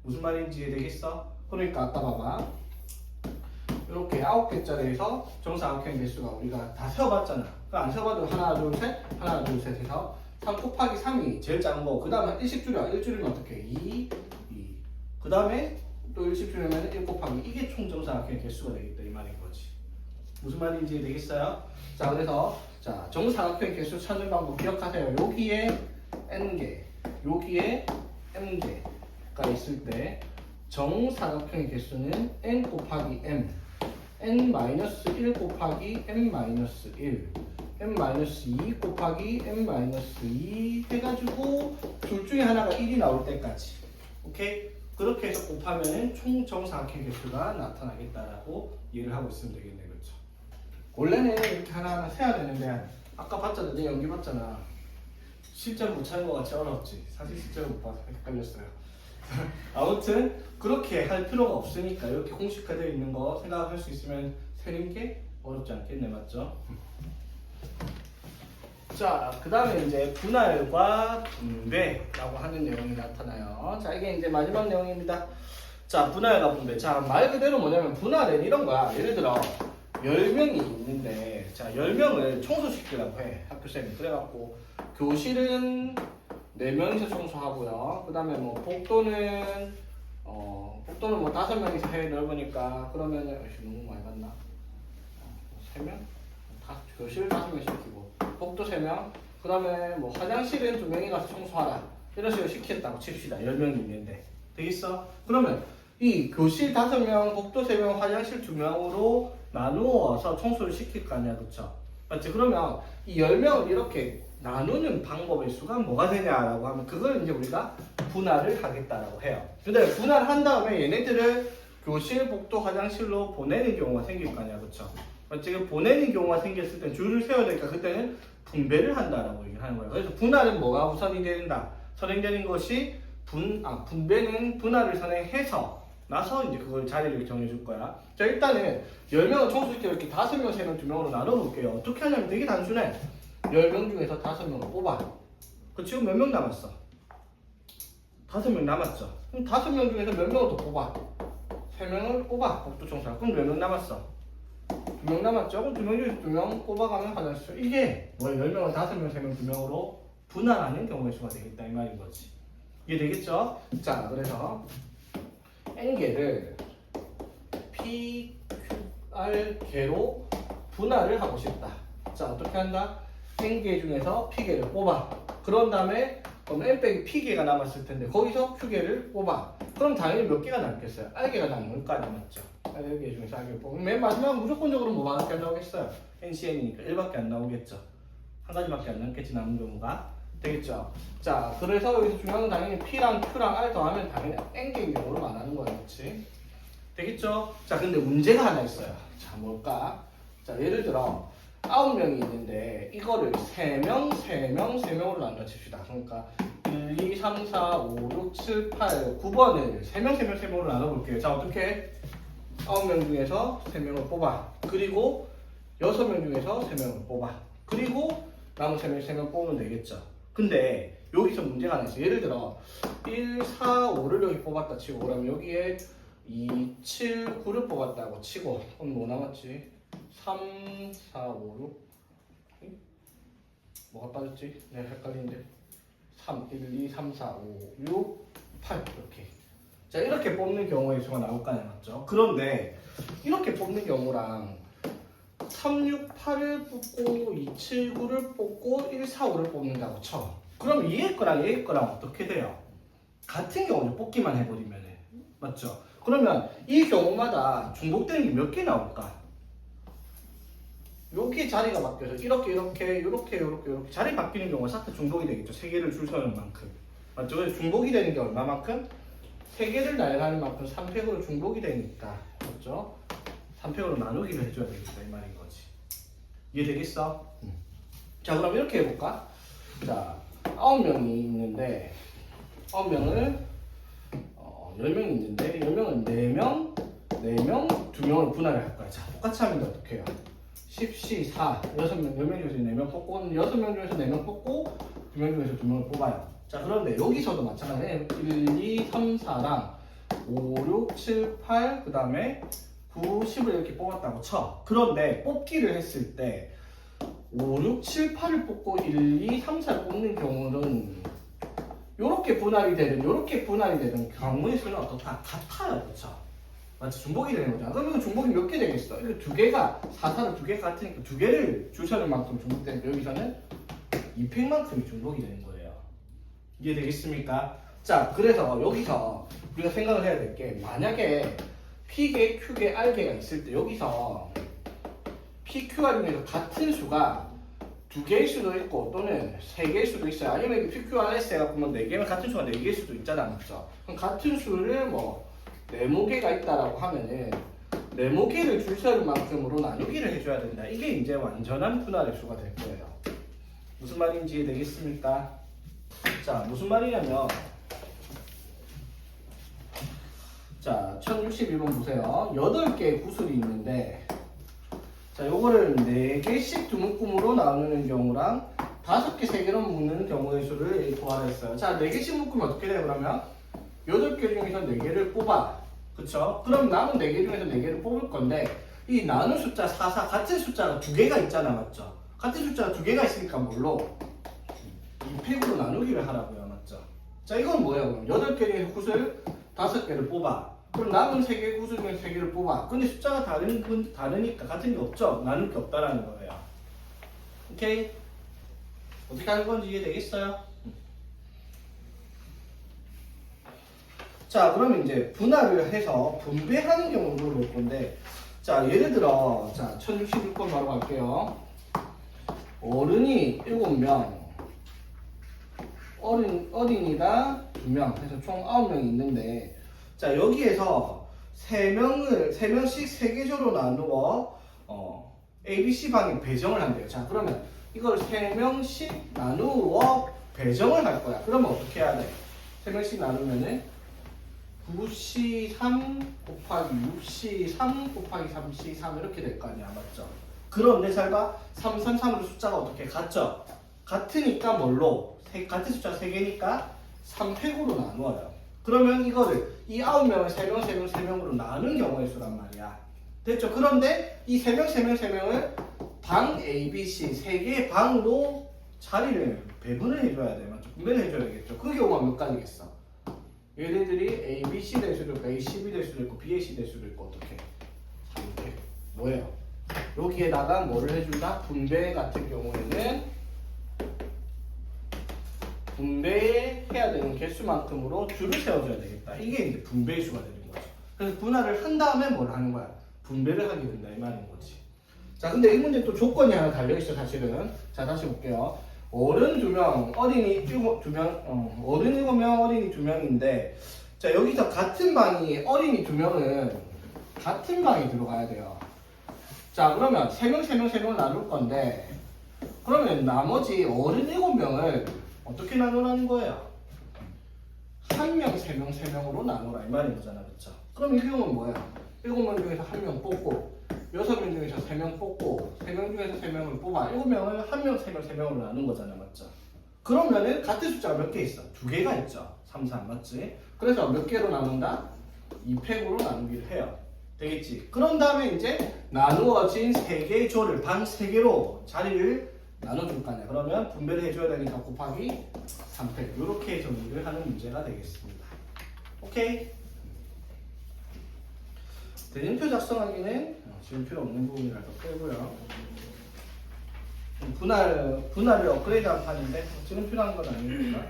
무슨 말인지 이해되겠어? 그러니까 아까 봐봐. 이렇게 9개짜리에서 정사각형의 개수가 우리가 다 세어봤잖아. 안 세어봐도 하나, 둘, 셋 해서 3 곱하기 3이 제일 작은 거고, 그 다음에 1씩 줄여. 1 줄이면 어떻게? 2. 그 다음에 또 1씩 줄이면 1 곱하기 이게 총 정사각형의 개수가 되겠다 이 말인 거지. 무슨 말인지 되겠어요? 자, 그래서 자, 정사각형의 개수 찾는 방법 기억하세요. 여기에 n개, 여기에 m개가 있을 때 정사각형의 개수는 n 곱하기 m, n-1 곱하기 m-1, m-2 곱하기 m-2 해가지고 둘 중에 하나가 1이 나올 때까지. 오케이? 그렇게 해서 곱하면 총 정사각형 개수가 나타나겠다라고 이해를 하고 있으면 되겠네. 그렇죠? 원래는 이렇게 하나하나 세야 되는데 아까 봤잖아. 내 연기 봤잖아. 실제로 못 찾은 것 같이 어렵지. 사실 실제로 못 봐서 헷갈렸어요. 아무튼 그렇게 할 필요가 없으니까 이렇게 공식화되어 있는 거 생각할 수 있으면 세는 게 어렵지 않겠네. 맞죠? 자, 그 다음에 이제 분할과 분배라고 하는 내용이 나타나요. 자, 이게 이제 마지막 내용입니다. 자, 분할과 분배. 자, 말 그대로 뭐냐면 분할은 이런 거야. 예를 들어 10명이 있는데, 자, 10명을 청소시키려고 해. 학교쌤이. 그래갖고 교실은 4명이서 청소하고요. 그 다음에 뭐 복도는 뭐 5명이서 해. 넓으니까. 그러면은 너무 많이 봤나? 3명? 교실 5명 시키고 복도 3명, 그 다음에 뭐 화장실은 2명이 가서 청소하라 이런 식으로 시켰다고 칩시다. 10명이 있는데 되겠어? 그러면 이 교실 5명, 복도 3명, 화장실 2명으로 나누어서 청소를 시킬 거 아니야. 그쵸? 맞지? 그러면 이 10명을 이렇게 나누는 방법의 수가 뭐가 되냐라고 하면 그걸 이제 우리가 분할을 하겠다라고 해요. 근데 분할을 한 다음에 얘네들을 교실, 복도, 화장실로 보내는 경우가 생길 거 아니야. 그쵸? 지금 보내는 경우가 생겼을 때 줄을 세워야 되니까 그때는 분배를 한다라고 얘기를 하는 거예요. 그래서 분할은 뭐가 우선이 된다? 선행되는 것이 분배는 분할을 선행해서 나서 이제 그걸 자리를 정해줄 거야. 자, 일단은 10명을 청소시켜 이렇게 5명, 3명, 2명으로 나눠볼게요. 어떻게 하냐면 되게 단순해. 10명 중에서 5명을 뽑아. 그 지금 몇 명 남았어? 5명 남았죠. 그럼 5명 중에서 몇 명을 더 뽑아? 3명을 뽑아. 복도 청소할. 그럼 몇 명 남았어? 2명 남았죠? 그럼 2명 중에서 2명 뽑아가면 화장실. 이게 뭐 10명을 5명, 3명, 2명으로 분할하는 경우의 수가 되겠다 이 말인 거지. 이게 되겠죠? 자, 그래서 N개를 PQR개로 분할을 하고 싶다. 자, 어떻게 한다? N개 중에서 P개를 뽑아. 그런 다음에 그럼 N 빼기 P개가 남았을 텐데 거기서 Q개를 뽑아. 그럼 당연히 몇 개가 남겠어요? R개가 남을 거 아니야, 맞죠? R개 중에서 R개를 뽑으면 맨 마지막은 무조건적으로 뭐밖에 안 나오겠어요? NCN이니까 1밖에 안 나오겠죠. 한 가지밖에 안 남겠지, 남은 경우가. 되겠죠? 자, 그래서 여기서 중요한 건 당연히 P랑 Q랑 R 더하면 당연히 N개인 경우로 말하는 거예요. 그렇지? 되겠죠? 자, 근데 문제가 하나 있어요. 자, 뭘까? 자, 예를 들어 9명이 있는데 이거를 3명, 3명, 3명으로 나눠칩시다. 그러니까 1, 2, 3, 4, 5, 6, 7, 8, 9번을 3명, 3명, 3명으로 나눠볼게요. 자, 어떻게? 9명 중에서 3명을 뽑아. 그리고 6명 중에서 3명을 뽑아. 그리고 남은 3명 뽑으면 되겠죠. 근데 여기서 문제가 하나 있어요. 예를 들어 1, 4, 5를 여기 뽑았다 치고 그러면 여기에 2, 7, 9를 뽑았다고 치고 그럼 뭐 남았지? 3, 4, 5, 6 뭐가 빠졌지? 내가 헷갈리는데 3, 1, 2, 3, 4, 5, 6, 8 이렇게. 자, 이렇게 뽑는 경우의 수가 나올 거 아니야, 맞죠? 그런데 이렇게 뽑는 경우랑 3, 6, 8을 뽑고 2, 7, 9를 뽑고 1, 4, 5를 뽑는다고 쳐. 그럼 얘의 거랑 얘의 거랑 어떻게 돼요? 같은 경우를 뽑기만 해버리면 맞죠? 그러면 이 경우마다 중복되는 게 몇 개 나올까? 여기 자리가 바뀌어서 이렇게 자리 바뀌는 경우가 싹 다 중복이 되겠죠. 3개를 줄 서는 만큼. 맞죠? 그래서 중복이 되는 게 얼마만큼? 3개를 나열하는 만큼 3팩으로 중복이 되니까. 맞죠? 3팩으로 나누기를 해줘야 되겠다 이 말인 거지. 이해되겠어? 자, 그럼 이렇게 해볼까? 자, 9명이 있는데 9명을 10명이 있는데 10명은 4명, 4명, 2명을 분할을 할 거야. 자, 똑같이 하면 어떻게 해요? 10, 4, 6명, 10명 중에서 4명 뽑고 6명 중에서 4명 뽑고 2명 중에서 2명을 뽑아요. 자, 그런데 여기서도 마찬가지예요. 1, 2, 3, 4랑 5, 6, 7, 8, 그 다음에 9, 10을 이렇게 뽑았다고 쳐. 그런데 뽑기를 했을 때 5, 6, 7, 8을 뽑고 1, 2, 3, 4를 뽑는 경우는 요렇게 분할이 되든 경우의 수는 어떻다? 같아요. 그렇죠? 맞지? 중복이 되는 거잖아. 그럼 이거 중복이 몇 개 되겠어? 이거 2개가 4사는 2개가 같으니까 2개를 주셔는 만큼 중복되니까 여기서는 2팩만큼이 중복이 되는 거예요. 이해되겠습니까? 자, 그래서 여기서 우리가 생각을 해야 될 게 만약에 P개, Q개, R개가 있을 때 여기서 P, Q, R 중에서 같은 수가 2개일 수도 있고 또는 3개일 수도 있어요. 아니면 이게 PQRS 해갖고 뭐 4개면 같은 수가 4개일 수도 있잖아, 맞죠? 그럼 같은 수를 뭐 네모개가 있다라고 하면은 네모개를 줄 세울 만큼으로 나누기를 해줘야 된다. 이게 이제 완전한 분할의 수가 될 거예요. 무슨 말인지 이해되겠습니까? 자, 무슨 말이냐면 자, 1061번 보세요. 8개의 구슬이 있는데 자, 요거를 4개씩 두 묶음으로 나누는 경우랑 5개, 3개로 묶는 경우의 수를 구하라 했어요. 자, 4개씩 묶으면 어떻게 돼요, 그러면? 8개 중에서 4개를 뽑아. 그쵸? 그럼 남은 4개 중에서 4개를 뽑을 건데, 이 나눈 숫자 44, 같은 숫자가 2개가 있잖아, 맞죠? 같은 숫자가 2개가 있으니까 뭘로? 이 팩으로 나누기를 하라고요, 맞죠? 자, 이건 뭐예요, 그럼? 8개 중에서 구슬 5개를 뽑아. 그럼 남은 3개 구슬 중에 3개를 뽑아. 근데 숫자가 다르니까 같은 게 없죠? 나눌 게 없다라는 거예요. 오케이? 어떻게 하는 건지 이해되겠어요? 자, 그러면 이제 분할을 해서 분배하는 경우를 볼 건데, 자, 예를 들어, 자, 1066번 바로 갈게요. 어른이 7명, 어린이가 2명, 해서 총 9명이 있는데, 자, 여기에서 3명씩 3개조로 나누어 ABC 방에 배정을 한대요. 자, 그러면 이걸 3명씩 나누어 배정을 할 거야. 그러면 어떻게 해야 돼? 3명씩 나누면은 9C3 곱하기 6C3 곱하기 3C3 이렇게 될 거 아니야, 맞죠? 그런데 잘 봐, 3, 3, 3으로 숫자가 어떻게 같죠? 같으니까 뭘로? 같은 숫자가 3개니까 3팩으로 나누어요. 그러면 이거를 이 9명을 3명, 3명, 3명으로 나눈 경우의 수란 말이야. 됐죠? 그런데 이 3명, 3명, 3명을 방 A, B, C 3개의 방으로 자리를 배분을 해줘야 돼. 맞죠? 분배를 해줘야겠죠. 그 경우가 몇 가지겠어? 얘네들이 A, B, C 될 수도 있고 A, C, B 될 수도 있고 B, A, C 될 수도 있고 어떻게? 이렇게 뭐예요? 여기에다가 뭐를 해준다? 분배 같은 경우에는 분배해야 되는 개수만큼으로 줄을 세워줘야 되겠다. 이게 이제 분배의 수가 되는 거죠. 그래서 분할을 한 다음에 뭘 하는 거야? 분배를 하게 된다 이 말인 거지. 자, 근데 이 문제 또 조건이 하나 달려있어 사실은. 자, 다시 볼게요. 어른 2명, 어린이 2명, 어른 7명, 어린이 2명인데, 자, 여기서 같은 방이, 어린이 2명은 같은 방에 들어가야 돼요. 자, 그러면 3명, 3명, 3명을 나눌 건데, 그러면 나머지 어른 7명을 어떻게 나누라는 거예요? 1명, 3명, 3명으로 나누라 이 말인 거잖아, 그쵸? 그럼 이 경우는 뭐야? 7명 중에서 1명 뽑고, 6명 중에서 3명 뽑고, 3명 중에서 3명을 뽑아. 7명을 1명, 3명, 3명으로 나눈 거잖아, 맞죠? 그러면은 같은 숫자가 몇 개 있어? 2개가 있죠. 3, 3, 맞지? 그래서 몇 개로 나눈다? 2팩으로 나누기를 해요. 되겠지? 그런 다음에 이제 나누어진 3개의 조를 방 3개로 자리를 나눠줄 거 아니야. 그러면 분배를 해줘야 되니까 곱하기 3팩. 이렇게 정리를 하는 문제가 되겠습니다. 오케이? 대진표 작성하기는 지금 필요 없는 부분이라서 빼고요. 분할을 업그레이드한 판인데 지금 필요한 건 아니니까.